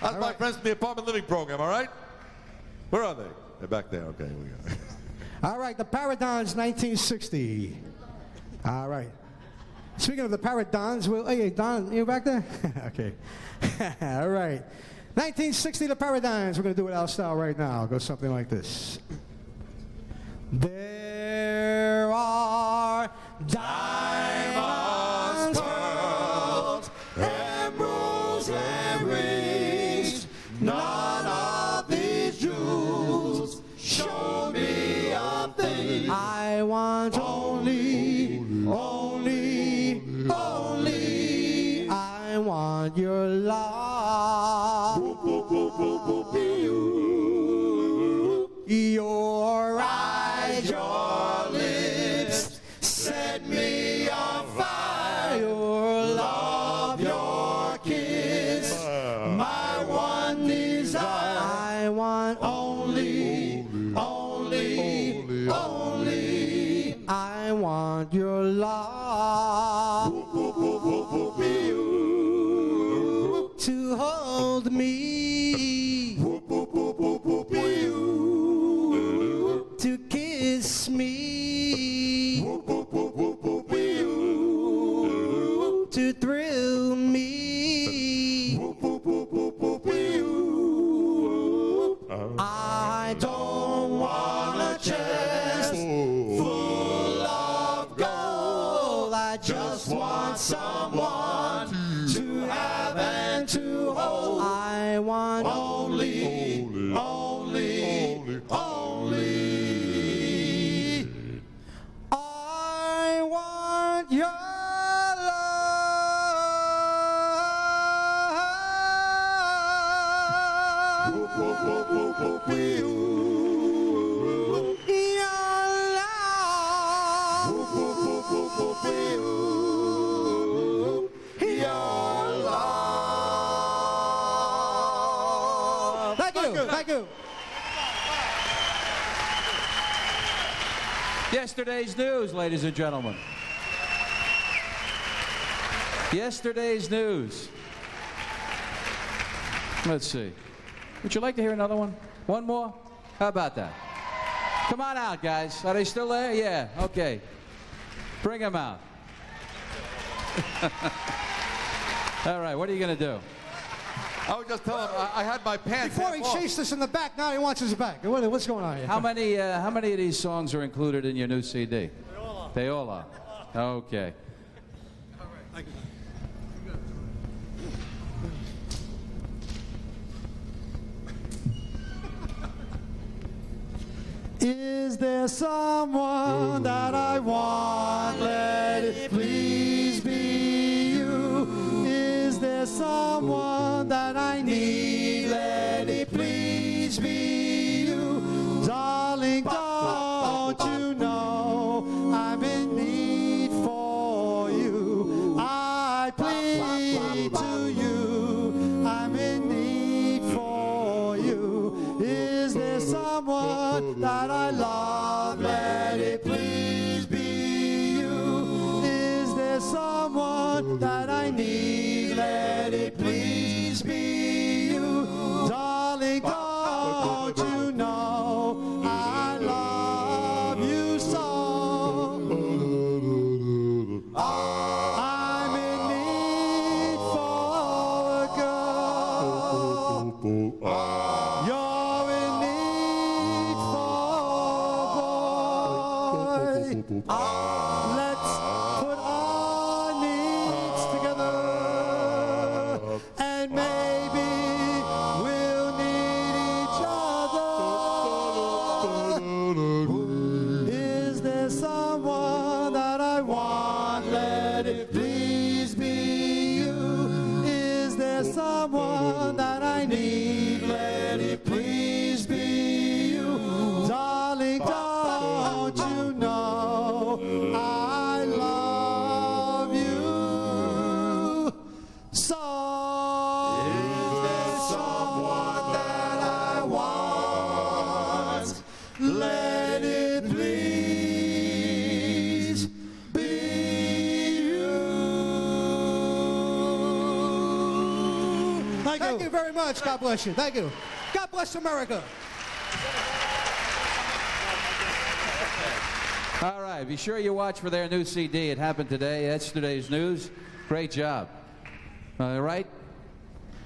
That's my friends from the apartment living program, all right? Where are they? They're back there. Okay, here we go. All right, the Paradons, 1960. All right. Speaking of the Paradons, hey, Don, you back there? Okay. All right. 1960, the Paradons. We're going to do it our style right now. It'll go something like this. There are diamonds want your love. Your eyes, your lips set me on fire. Your love, your kiss, my one desire. I want only, I want your love to hold me, to kiss me, to thrill me. I don't want a chest full of gold. I just want someone to have and to hold. I want only. I want your Thank you. Yesterday's news, ladies and gentlemen. Yesterday's news. Let's see. Would you like to hear another one? One more? How about that? Come on out, guys. Are they still there? Yeah, okay. Bring them out. All right, what are you going to do? I would just tell him I had my pants. Before he chased us in the back, now he wants us back. What's going on here? How many of these songs are included in your new CD? They all are. Okay. Is there someone that I want? Let it please be you. Is there someone that I need? Let it please be you. Darling, don't you know I'm in need for you? I plead to you. I'm in need for you. Is there someone that I love? Let it please be you. Is there someone that I need? Let it please be you. Darling, don't you know I love you so? I'm in need for a girl. You're in need for a boy. Let's put our needs together, and maybe we'll need each other. Is there someone that I want? Let it please be you. Is there someone that I need? Let it please be you. Darling, don't you know I love you so? Is there someone that I want? Let it please be you. Thank you very much. God bless you. Thank you. God bless America. All right, be sure you watch for their new CD. It happened today. Yesterday's news. Great job. All right?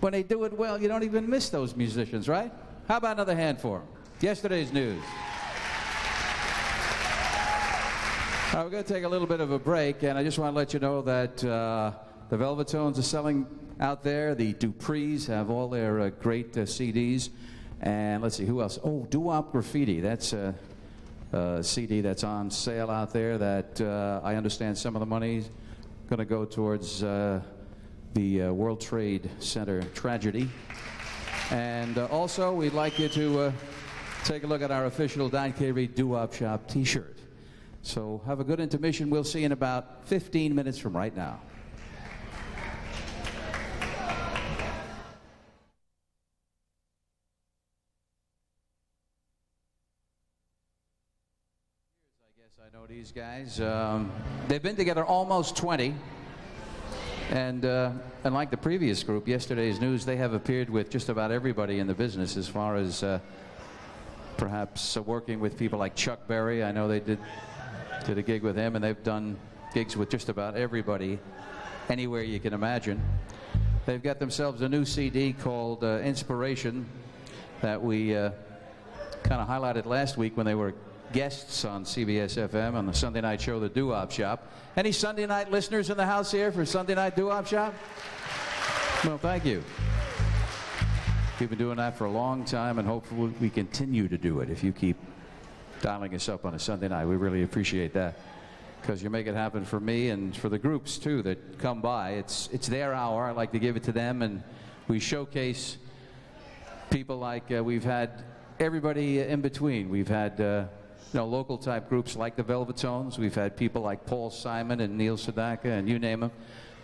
When they do it well, you don't even miss those musicians, right? How about another hand for them? Yesterday's news. All right, we're going to take a little bit of a break, and I just want to let you know that the VELVATONES are selling out there. The Duprees have all their great CDs. And let's see, who else? Oh, Doo-Wop Graffiti. That's a CD that's on sale out there that I understand some of the money's going to go towards the World Trade Center tragedy. And also, we'd like you to take a look at our official Don Carey Doo-Wop Shop t-shirt. So have a good intermission. We'll see you in about 15 minutes from right now. I know these guys. They've been together almost 20. And unlike the previous group, Yesterday's News, they have appeared with just about everybody in the business as far as perhaps working with people like Chuck Berry. I know they did a gig with him, and they've done gigs with just about everybody anywhere you can imagine. They've got themselves a new CD called Inspiration that we kind of highlighted last week when they were guests on CBS FM on the Sunday night show, The Doo-Wop Shop. Any Sunday night listeners in the house here for Sunday night Doo-Wop Shop? Well, thank you. We've been doing that for a long time, and hopefully we continue to do it if you keep dialing us up on a Sunday night. We really appreciate that, because you make it happen for me and for the groups, too, that come by. It's their hour. I like to give it to them, and we showcase people like we've had everybody in between. We've had local type groups like the Velvatones. We've had people like Paul Simon and Neil Sedaka and you name them,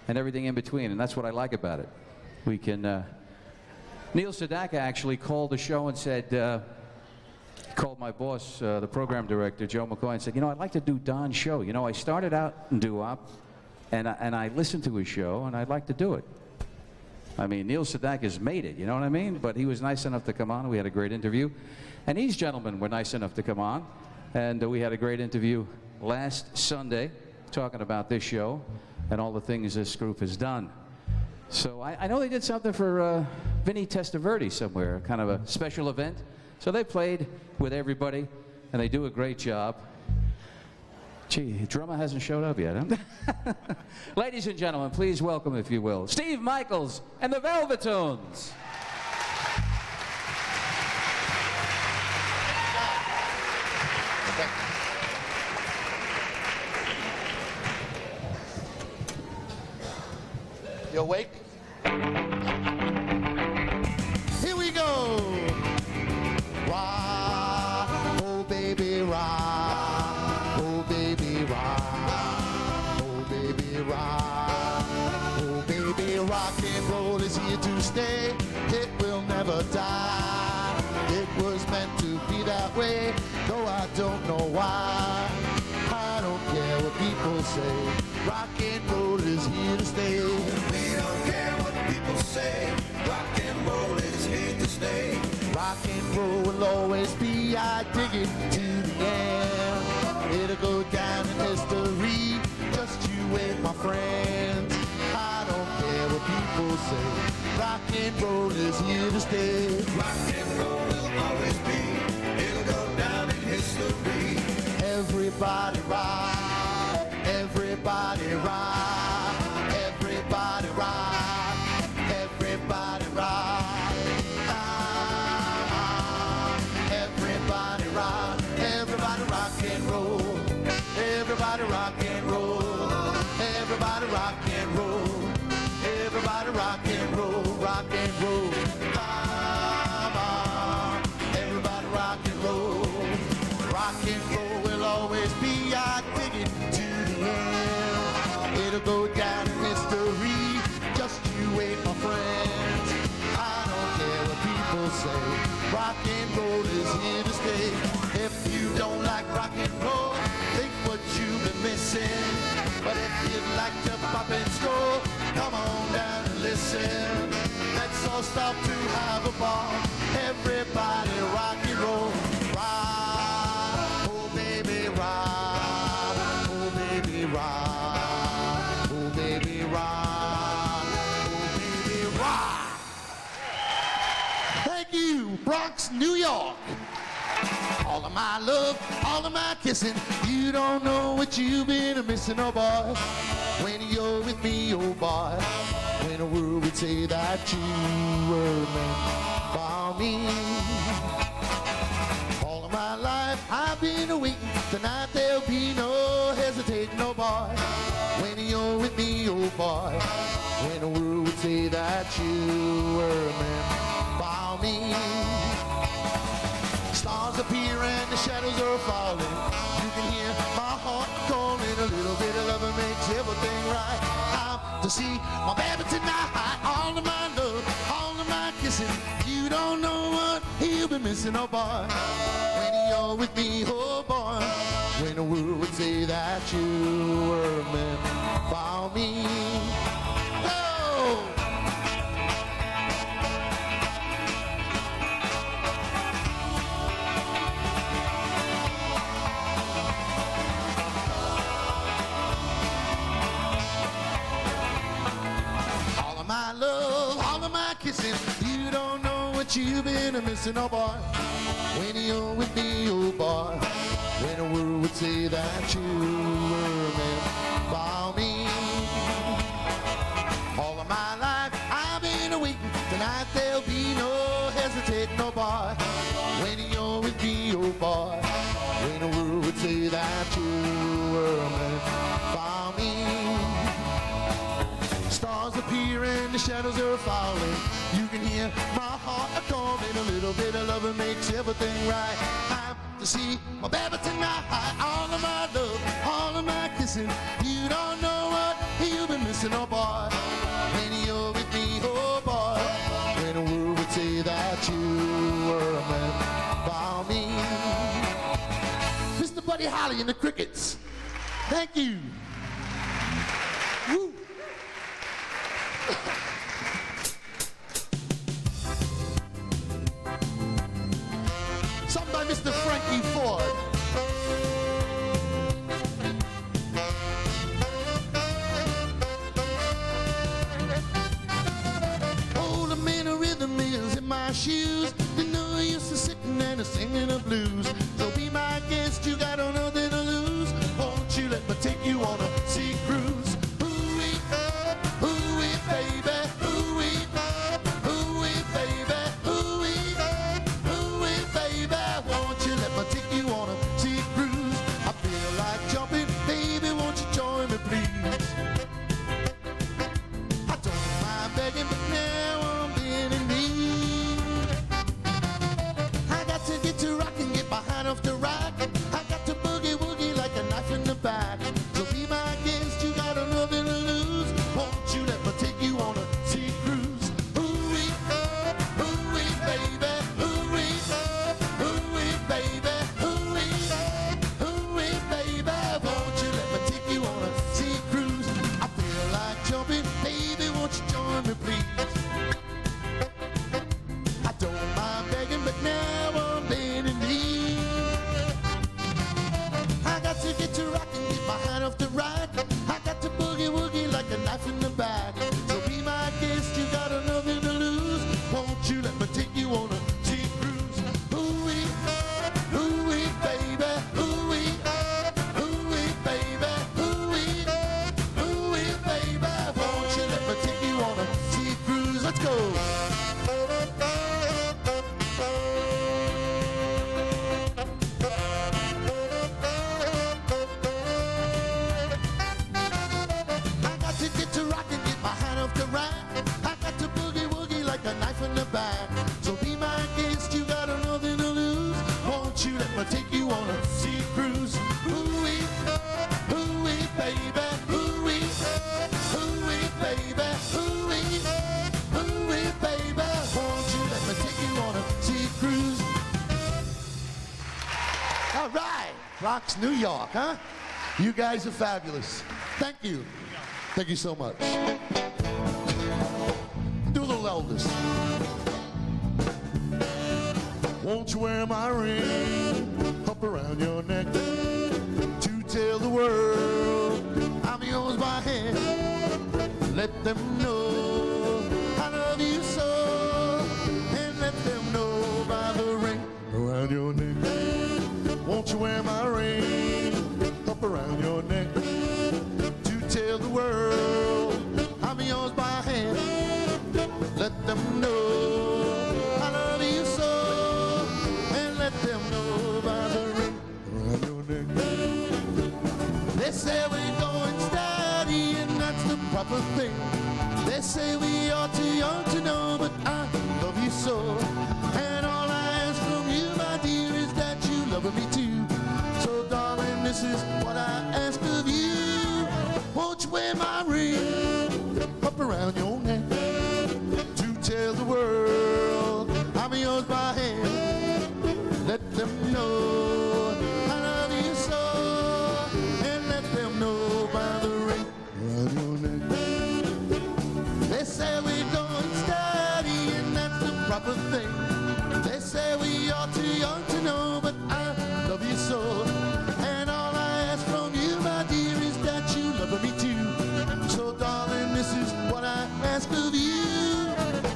and everything in between, and that's what I like about it. We can Neil Sedaka actually called the show and said, called my boss, the program director, Joe McCoy, and said, I'd like to do Don's show. I started out in doo-wop, and I listened to his show, and I'd like to do it. I mean, Neil Sedaka's made it, you know what I mean? But he was nice enough to come on. We had a great interview. And these gentlemen were nice enough to come on. And we had a great interview last Sunday talking about this show and all the things this group has done. So I know they did something for Vinny Testaverde somewhere, kind of a special event. So they played with everybody, and they do a great job. Gee, the drummer hasn't showed up yet, huh? Ladies and gentlemen, please welcome, if you will, Steve Michaels and the Velvatones. You awake? Here we go. Rock, oh baby, rock. Oh baby, rock. Oh baby, rock. Oh baby, rock and roll is here to stay. It will never die. It was meant to be that way, though I don't know why. I don't care what people say. Rock and roll is here to stay. We don't care what people say. Rock and roll is here to stay. Rock and roll will always be. I dig it to the end. It'll go down in history. Just you and my friends. I don't care what people say. Rock and roll is here to stay. Rock and roll will always be. It'll go down in history. Everybody rock. Everybody rock, everybody rock, everybody rock. Everybody rock, everybody rock and roll. Everybody rock and roll. Everybody rock and roll. Everybody rock and roll, rock and roll. Everybody rock and roll. Rock and roll will always be. I dig it. It'll go down in history. Just you wait, my friends. I don't care what people say. Rock and roll is here to stay. If you don't like rock and roll, think what you've been missing. But if you'd like to pop and stroll, come on down and listen. Let's all stop to have a ball. Everybody rock and roll. Rock, oh baby, rock. Oh baby, rock. Oh baby, rock. Oh baby, rock. Thank you, Bronx, New York. All of my love, all of my kissing. You don't know what you've been missing, oh boy. When you're with me, oh boy. When the world would say that you were meant for me. All of my life I've been waiting. Tonight there'll be no hesitating, oh boy. When you're with me, oh boy, when the world would say that you were meant for me. Stars appear and the shadows are falling. You can hear my heart calling. A little bit of love makes everything right. I'm to see my baby tonight. All of my love, all of my kissing. You don't know what you've been missing, oh boy, when you're with me, oh boy, when the world would say that you were meant for me. Oh! All of my love, all of my kissing, you don't know what you've been missing, oh boy, when you're with me, oh boy, when the world would say that you were meant for me. All of my life I've been waiting, tonight there'll be no hesitating, oh boy, when you're with me, oh boy, when the world would say that you were meant for me. Stars appear and the shadows are falling. You can hear my heart a-calling. A little bit of love makes everything right. I'm to see my baby tonight. All of my love, all of my kissing. You don't know what you've been missing, oh boy, when you're with me, oh boy, when the world would say that you were meant for me. Mr. Buddy Holly and the Crickets. Thank you. Woo. Sung by Mr. Frankie Ford. Oh, the man of rhythm is in my shoes. You know you used to sitting and a singing the blues. So be my guest, you got nothing to lose. Won't you let me take you on a sea cruise? Bronx, New York, huh? You guys are fabulous. Thank you. Thank you so much. Do a little Elvis. Won't you wear my ring up around your neck to tell the world I'm yours by hand? Let them know I love you so, and let them know by the ring around your neck. Won't you wear my ring up around your neck to tell the world I'm yours by hand? Let them know I love you so, and let them know by the ring around your neck. They say we're going steady, and that's They say we are too young to know, but I love you so. And all I ask from you, my dear, is that you love me too. So darling, this is what I ask of you. Won't you wear my ring up around your neck to tell the world I'm yours by hand? Let them know I love you so, and let them know by the ring around your neck. They say we don't study, and that's the proper thing. They say we are too young to know, but I love you so. And all I ask from you, my dear, is that you love me too. So darling, this is what I ask of you.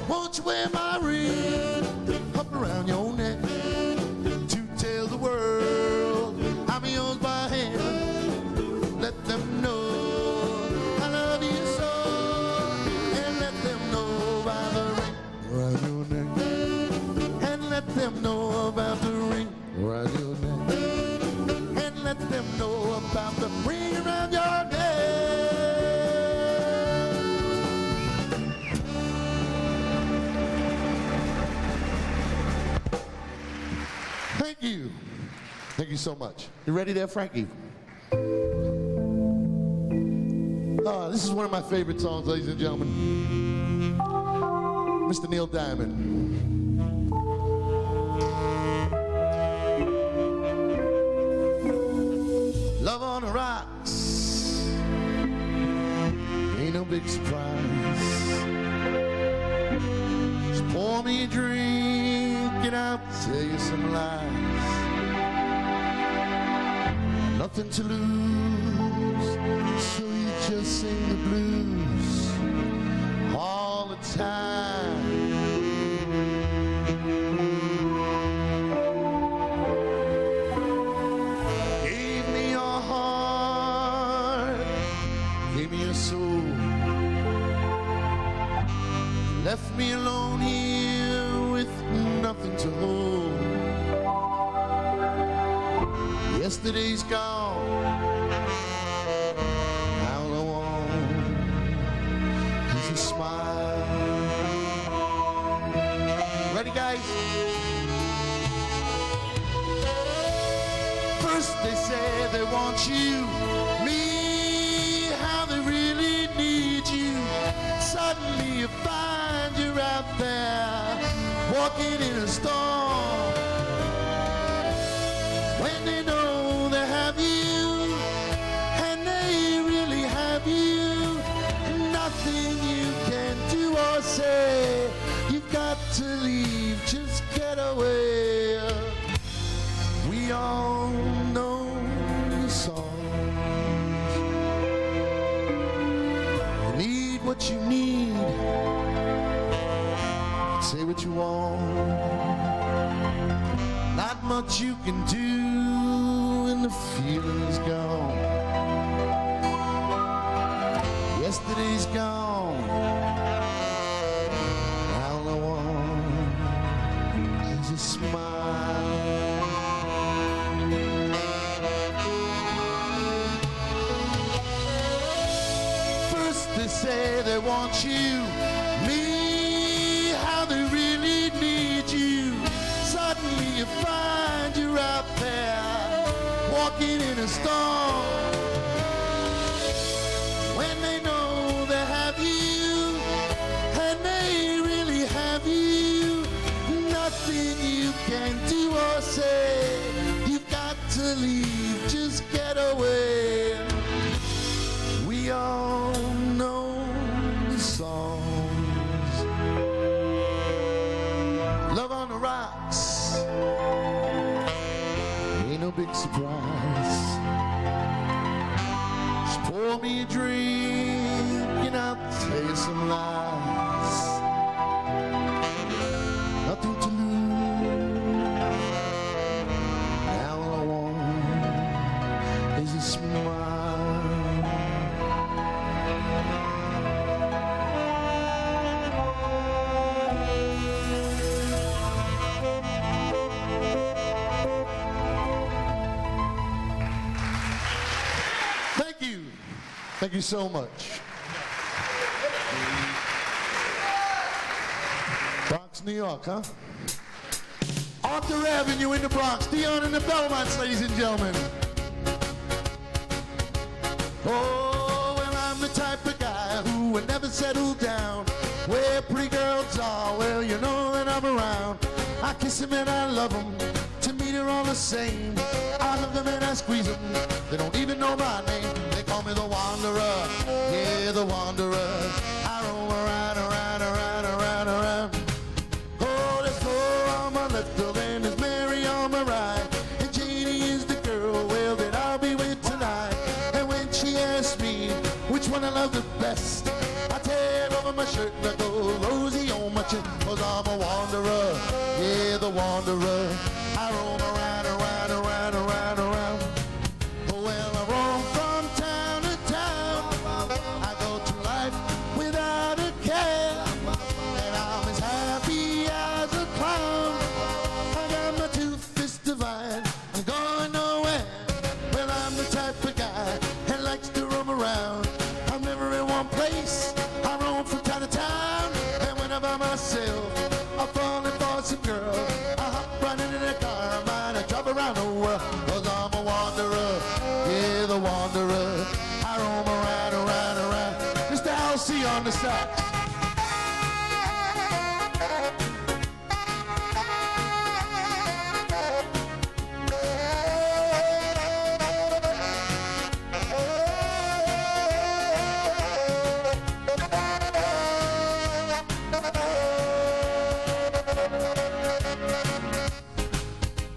Won't you wear my ring up around your neck to tell the world I'm yours by hand? Let them know I love you so, and let them know by the ring around your neck. And let them know about the ring around your neck. And let them know about the ring around your neck. Thank you. Thank you so much. You ready there, Frankie? This is one of my favorite songs, ladies and gentlemen. Mr. Neil Diamond. Love on the rocks ain't no big surprise. Just pour me a drink and I'll tell you some lies. Nothing to lose, so you just sing the blues all the time. Gave me your heart, gave me your soul, left me alone here with nothing to hold. Yesterday's gone, now all I want is a smile. Ready, guys? First they say they want you, me, how they really need you. Suddenly you find you're out there, walking in a storm. When they know they have you, and they really have you, nothing you can do or say. You've got to leave, just get away. We all know the songs. You need what you need, say what you want. Not much you can do when the feeling's gone. Yesterday's gone, now all I want is a smile. First they say they want you, me, how they really need you. Suddenly you find you're out there, walking in a storm. When they know they have you, and they really have you, nothing you can do or say. You've got to leave, just get away. We all know the songs. Love on the rocks ain't no big surprise. Just pour me a drink and I'll tell you some lies. Nothing to lose, now all I want is a smile. Thank you so much. Bronx, New York, huh? Arthur Avenue in the Bronx. Dion and the Belmonts, ladies and gentlemen. Oh, well, I'm the type of guy who would never settle down. Where pretty girls are, well, you know that I'm around. I kiss them and I love them. To me, they're all the same. I hug them and I squeeze them. They don't even know my name. They call me the Wanderer. Yeah, the Wanderer. I roam around, around, around, around, around. Oh, there's Laura on my left, then there's Mary on my right. And Janie is the girl, well, that I'll be with tonight. And when she asks me which one I love the best, I tear over my shirt and I go, Rosie on my chest, 'cause I'm a wanderer, yeah, the Wanderer. I roam around, around, around, around, around. Well, I roam from town to town. I go through life without a care, and I'm as happy as a clown. I got my two fists divided, I'm going nowhere. Well, I'm the type of guy that likes to roam around. I'm never in one place, I roam from town to town. And when I'm by myself, I'm falling for some girl. I hop right into the car of mine, I drive around the world. 'Cause I'm a wanderer, yeah, the Wanderer. I roam around, around, around. Mr. Halsey on the sax.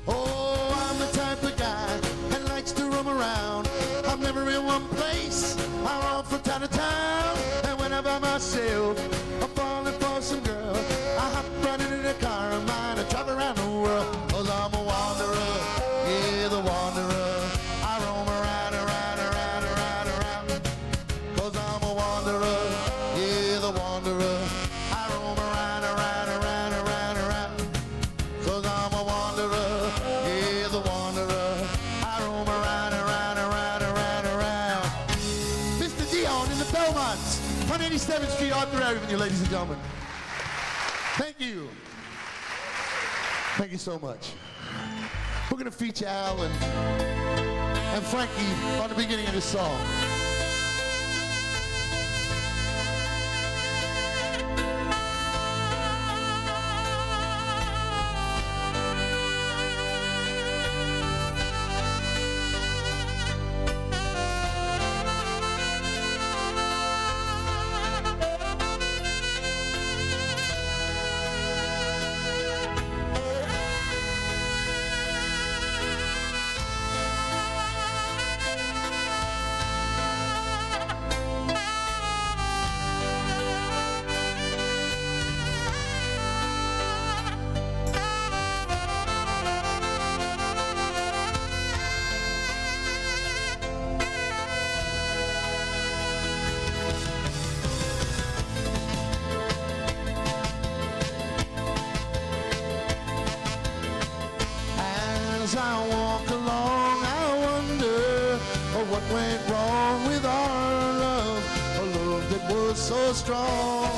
Oh, I'm the type of guy that likes to roam around. I'm never in one place, I roam from town to town. And when I'm by myself, I'm falling for some girl. I hop right into the car of mine, I drive around the world. 'Cause I'm a wanderer, yeah, the Wanderer. I roam around, around, around, around, around. 'Cause I'm a wanderer, yeah, the Wanderer. I roam around, around, around, around, around. 'Cause I'm a wanderer, yeah, the Wanderer. I roam around, around, around, around, around. Mr. Dion in the Belmonts, 187th Street, Arthur Avenue, ladies and gentlemen. Thank you. Thank you so much. We're going to feature Al and Frankie on the beginning of this song. As I walk along, I wonder what went wrong with our love, a love that was so strong.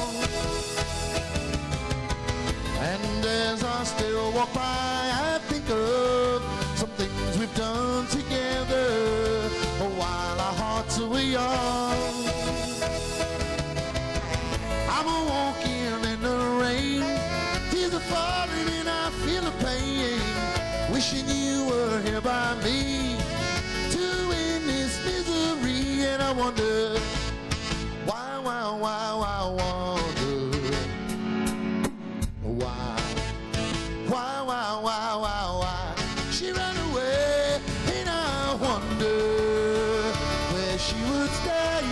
And as I still walk by, I think of some things we've done together while our hearts were young. I'm a walking in the rain, tears are falling and I feel the pain. Wishing you were here by me to end this misery. And I wonder why, I wonder why she ran away. And I wonder where she would stay.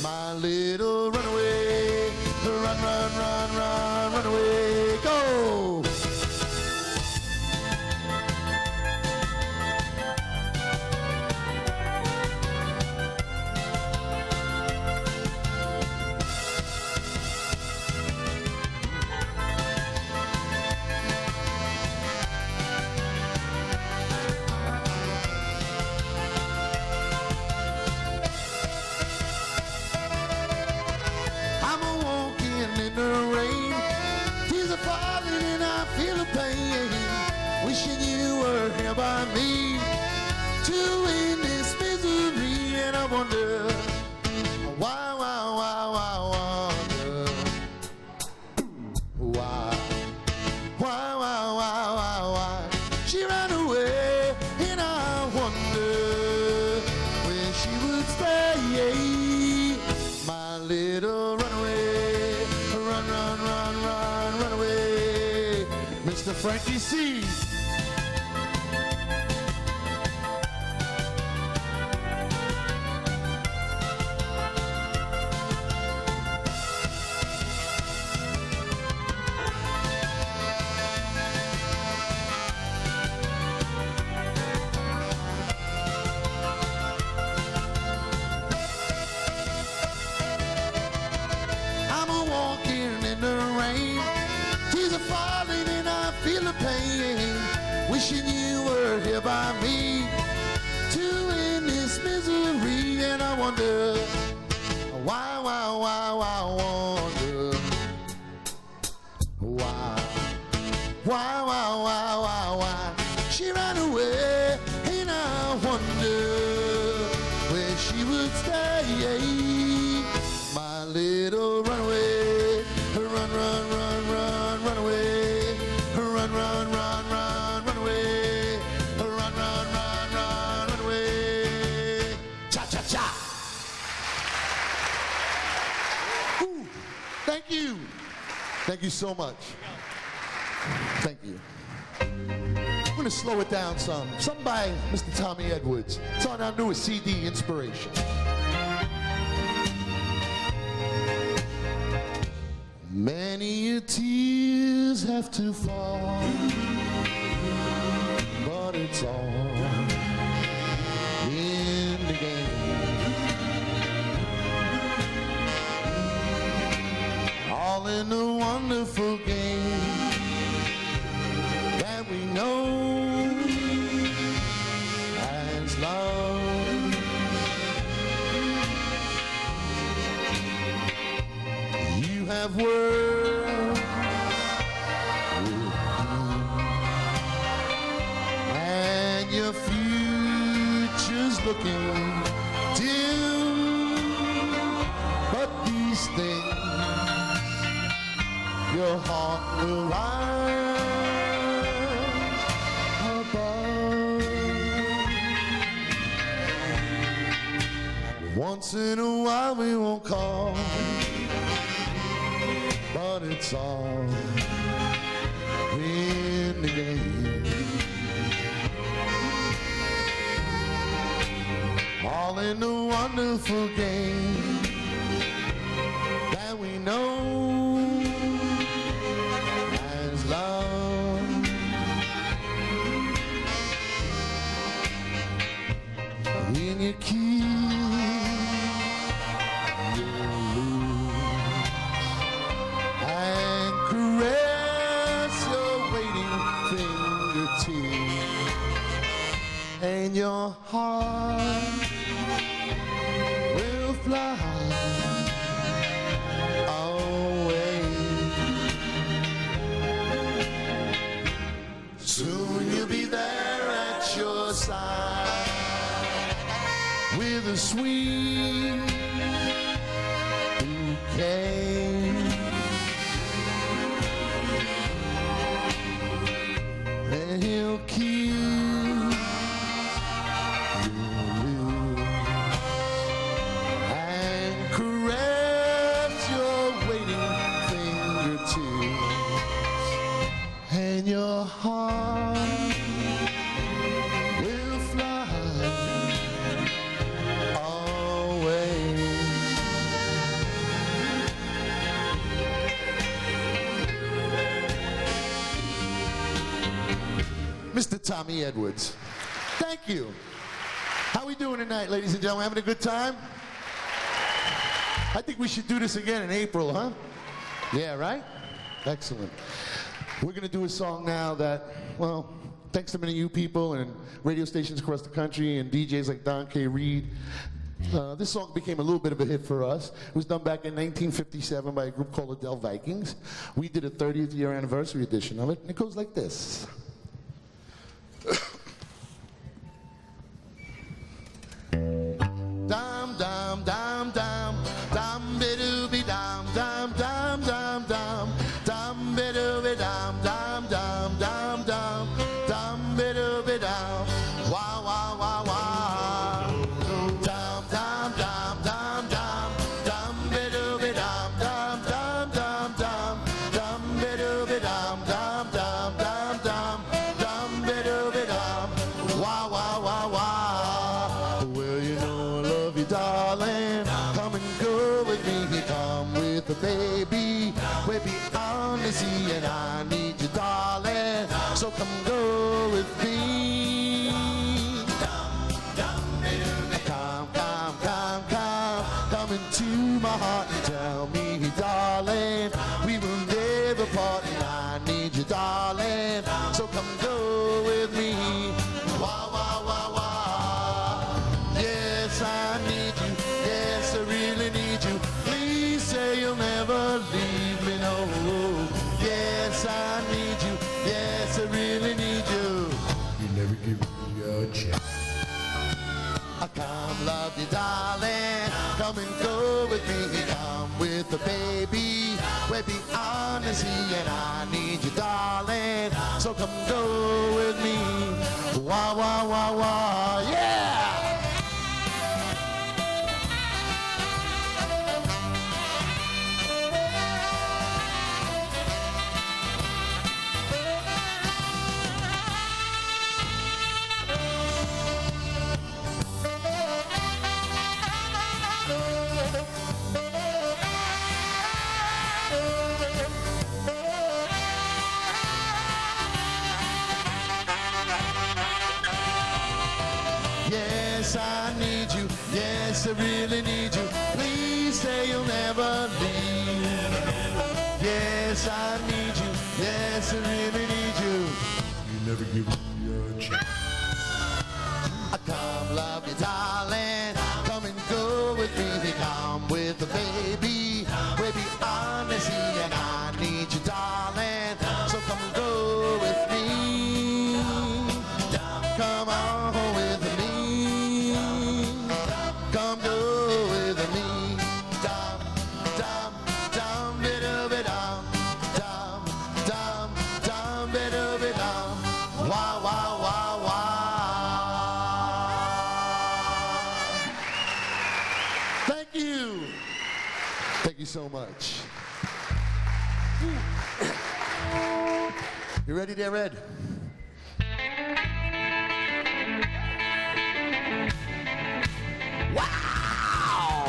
My little runaway, run, run, run, run, run away, go. I'm a walking in the rain, here by me to end this misery, and I wonder why, wonder why she ran away, and I wonder where she would stay, my little runaway, run away, Mr. Frankie C. Wishing you were here by me to end this misery, and I wonder why, wonder why she ran away, and I wonder where she would stay, my little runaway, run away, run away, run away, cha-cha-cha. Ooh, thank you so much. Thank you. I'm gonna slow it down some by Mr. Tommy Edwards. It's on our newest CD, Inspiration. Many tears have to fall, but it's all in the game. All in the wonderful game that we know as love. You have words and your future's looking dim, but these things your heart will rise above. Once in a while we won't call, but it's all in the game. All in the wonderful game that we know as love. When you kiss and caress your waiting fingertips, and your heart will fly away. Soon you'll be there at your side with a sweet bouquet. And he'll kiss you and caress your waiting fingertips, and your heart will fly away. Mr. Tommy Edwards. Thank you. How we doing tonight, ladies and gentlemen? Having a good time? I think we should do this again in April, huh? Yeah, right? Excellent. We're going to do a song now that, well, thanks to many of you people and radio stations across the country and DJs like Don K. Reed, this song became a little bit of a hit for us. It was done back in 1957 by a group called the Del Vikings. We did a 30th year anniversary edition of it, and it goes like this. a baby way beyond the sea, and I need you, darling, so come go with me. Come into my heart and tell me, darling, we will never part, and I need you, darling, so come go with me. Wah, wah, wah, wah. Yes, I need you. Yes, I really need you. Please say you'll never leave me, no. Yes, I need you. Yes, I really need you. You never give me a chance. I come love you, darling. Come and go with me. Come with the baby way beyond the sea, and I need you, darling, so come go with me. Wah, wah, wah, wah, yeah! Yes, I need you. Yes, I really need you. Please say you'll never leave. Yes, I need you. Yes, I really need you. You never give me a chance. I come love you, darling. Come and go with me. Come with the baby way beyond the sea, and I need you, darling, so come and go with me. Come on with me. Come go with me. Dum, dum, dum, bidoo-bidum. Dum, dum, dum, bidoo-bidum. Wah, wah, wah, wah. Thank you. Thank you so much. You ready there, Red? Wow!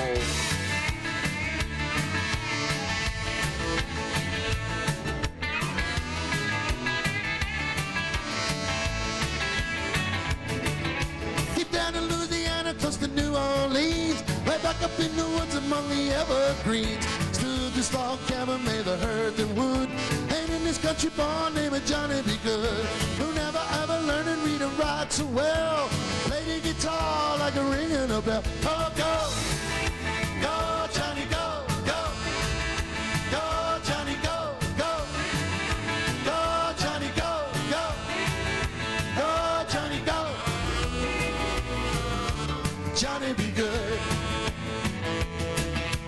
Deep down in Louisiana, close to New Orleans, right back up in the woods among the evergreens, stood this log cabin made of earth and wood. And in this country boy named Johnny B. Good, who never ever learned to read and write so well, played the guitar like a ringing a bell. Oh, go, go, Johnny, go, go, go, Johnny, go, go, go, Johnny, go, go, go, Johnny, go. Johnny be good.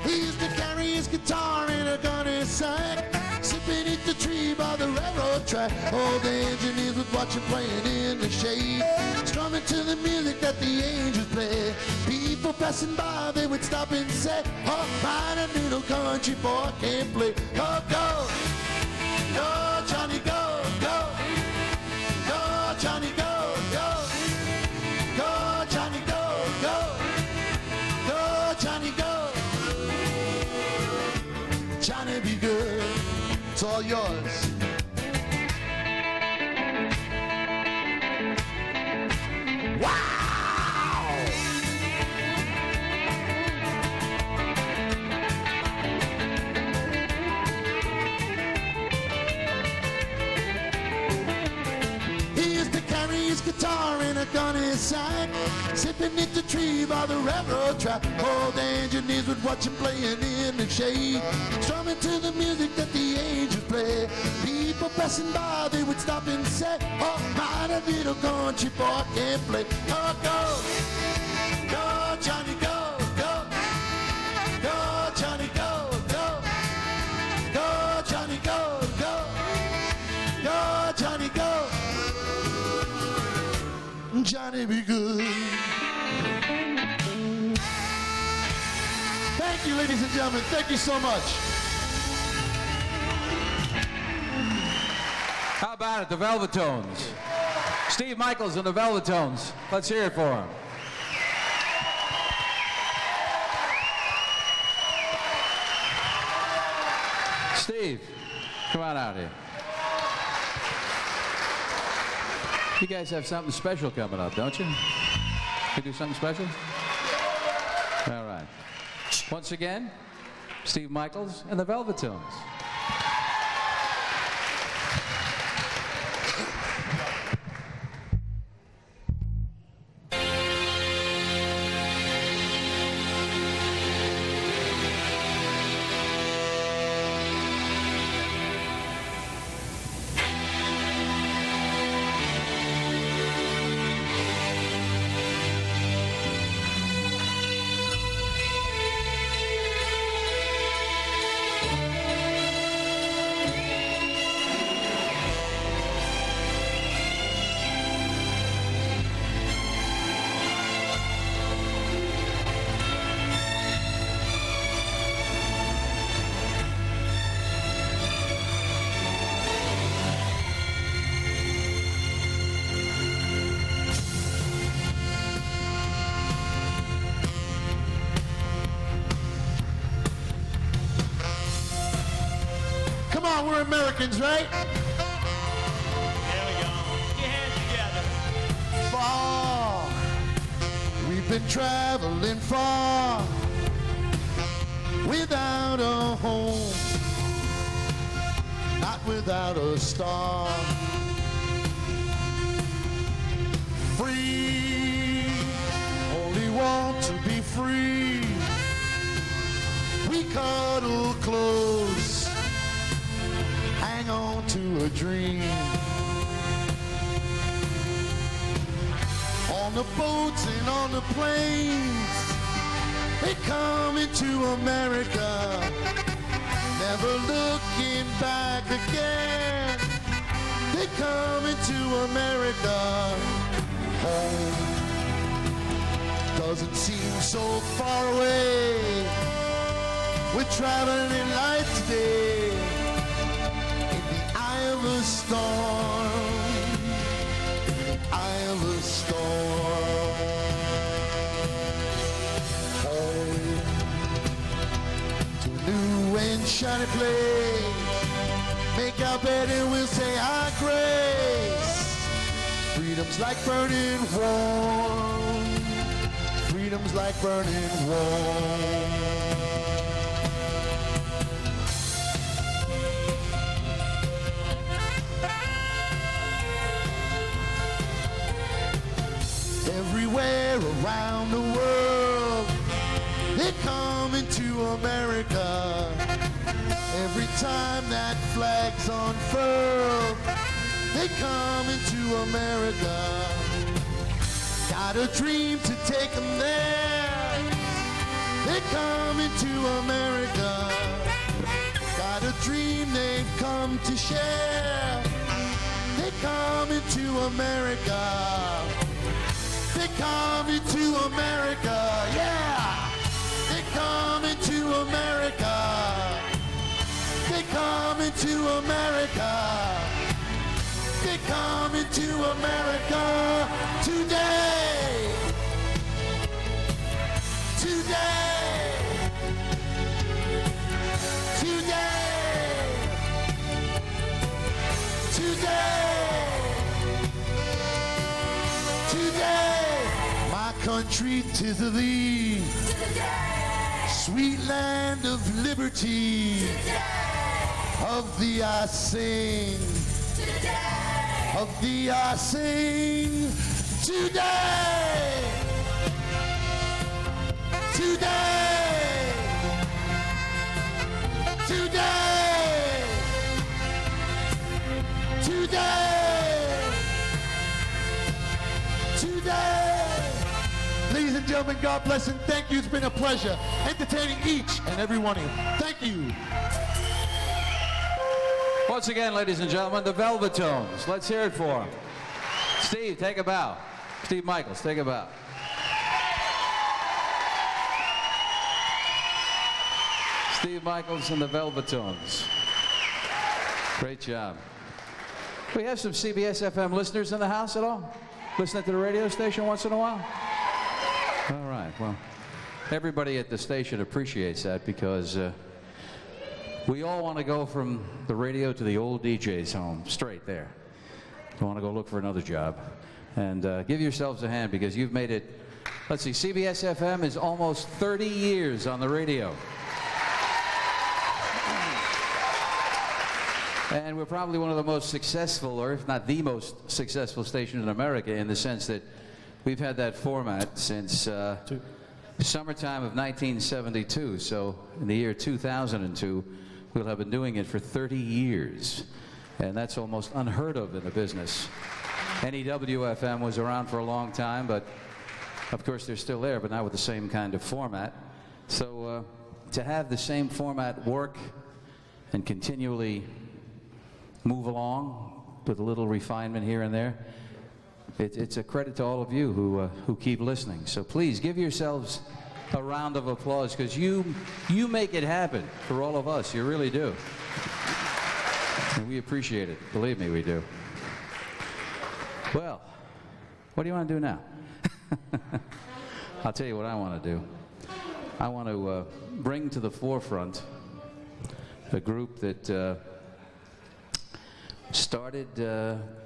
He used to carry his guitar in a gunny sack, sit beneath the tree by the railroad track. All the engineers would watch him playing in the shade, strumming to the music that the angels play. People passing by, they would stop and say, oh, fine a little country boy can't play. Oh, go, go, Johnny, go, go, go, Johnny, go, go, go, Johnny, go, go, go, Johnny, go. Johnny be good. It's all yours. Wow! He used to carry his guitar in a gunny sack, sit beneath the tree by the railroad track. All the engineers would watch him playing in the shade, strumming to the music that the angels play. People passing by, they would stop and say, oh, my little country boy can't play. Oh, go, go, Johnny, go, go, go, Johnny, go, go, go, Johnny, go, go, go, Johnny, go. Johnny be good. Thank you, ladies and gentlemen. Thank you so much. How about it, the VELVATONES? Steve Michaels and the VELVATONES. Let's hear it for him. Steve, come on out here. You guys have something special coming up, don't you? You do something special? All right. Once again, Steve Michaels and the VELVATONES. Come on, we're Americans, right? There we go. Get your hands together. Far. We've been traveling far without a home, not without a star. Free, only want to be free. We cuddle close, hang on to a dream. On the boats and on the planes, they come into America, never looking back again. They come into America, home doesn't seem so far away. We're traveling light today in the eye of a storm, in the eye of a storm. Home to a new and shiny place. Make our bed and we'll say our grace. Freedom's like burning warm. Freedom's like burning warm. Everywhere around the world, they come into America. Every time that flag's unfurled, they come into America. Got a dream to take them there. They come into America. Got a dream they've come to share. They come into America. They come into America, yeah! They come into America. They come into America. They come into America today. Today. Today. Today. Today. My country, 'tis of thee, sweet land of liberty. Of thee I sing, of thee I sing today. Today. Today. Today. Today. Ladies and gentlemen, God bless and thank you. It's been a pleasure entertaining each and every one of you. Thank you. Once again, ladies and gentlemen, the VELVATONES. Let's hear it for them. Steve, take a bow. Steve Michaels, take a bow. Steve Michaels and the VELVATONES. Great job. We have some CBS FM listeners in the house at all? Listening to the radio station once in a while? All right, well, everybody at the station appreciates that because We all want to go from the radio to the old DJ's home, straight there. You want to go look for another job. And give yourselves a hand because you've made it. Let's see, CBS FM is almost 30 years on the radio. And we're probably one of the most successful, or if not the most successful station in America, in the sense that we've had that format since summertime of 1972. So in the year 2002, we'll have been doing it for 30 years. And that's almost unheard of in the business. NEWFM was around for a long time, but of course they're still there, but not with the same kind of format. So to have the same format work and continually move along with a little refinement here and there, it's a credit to all of you who keep listening. So please give yourselves a round of applause because you make it happen for all of us. You really do. And we appreciate it. Believe me, we do. Well, what do you want to do now? I'll tell you what I want to do. I want to bring to the forefront a group that started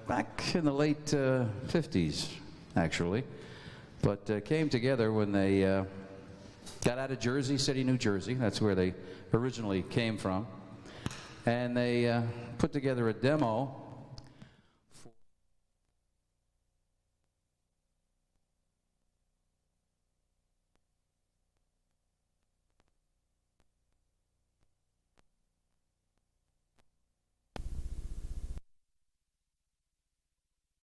back in the late 50s, actually, but came together when they got out of Jersey City, New Jersey. That's where they originally came from. And they put together a demo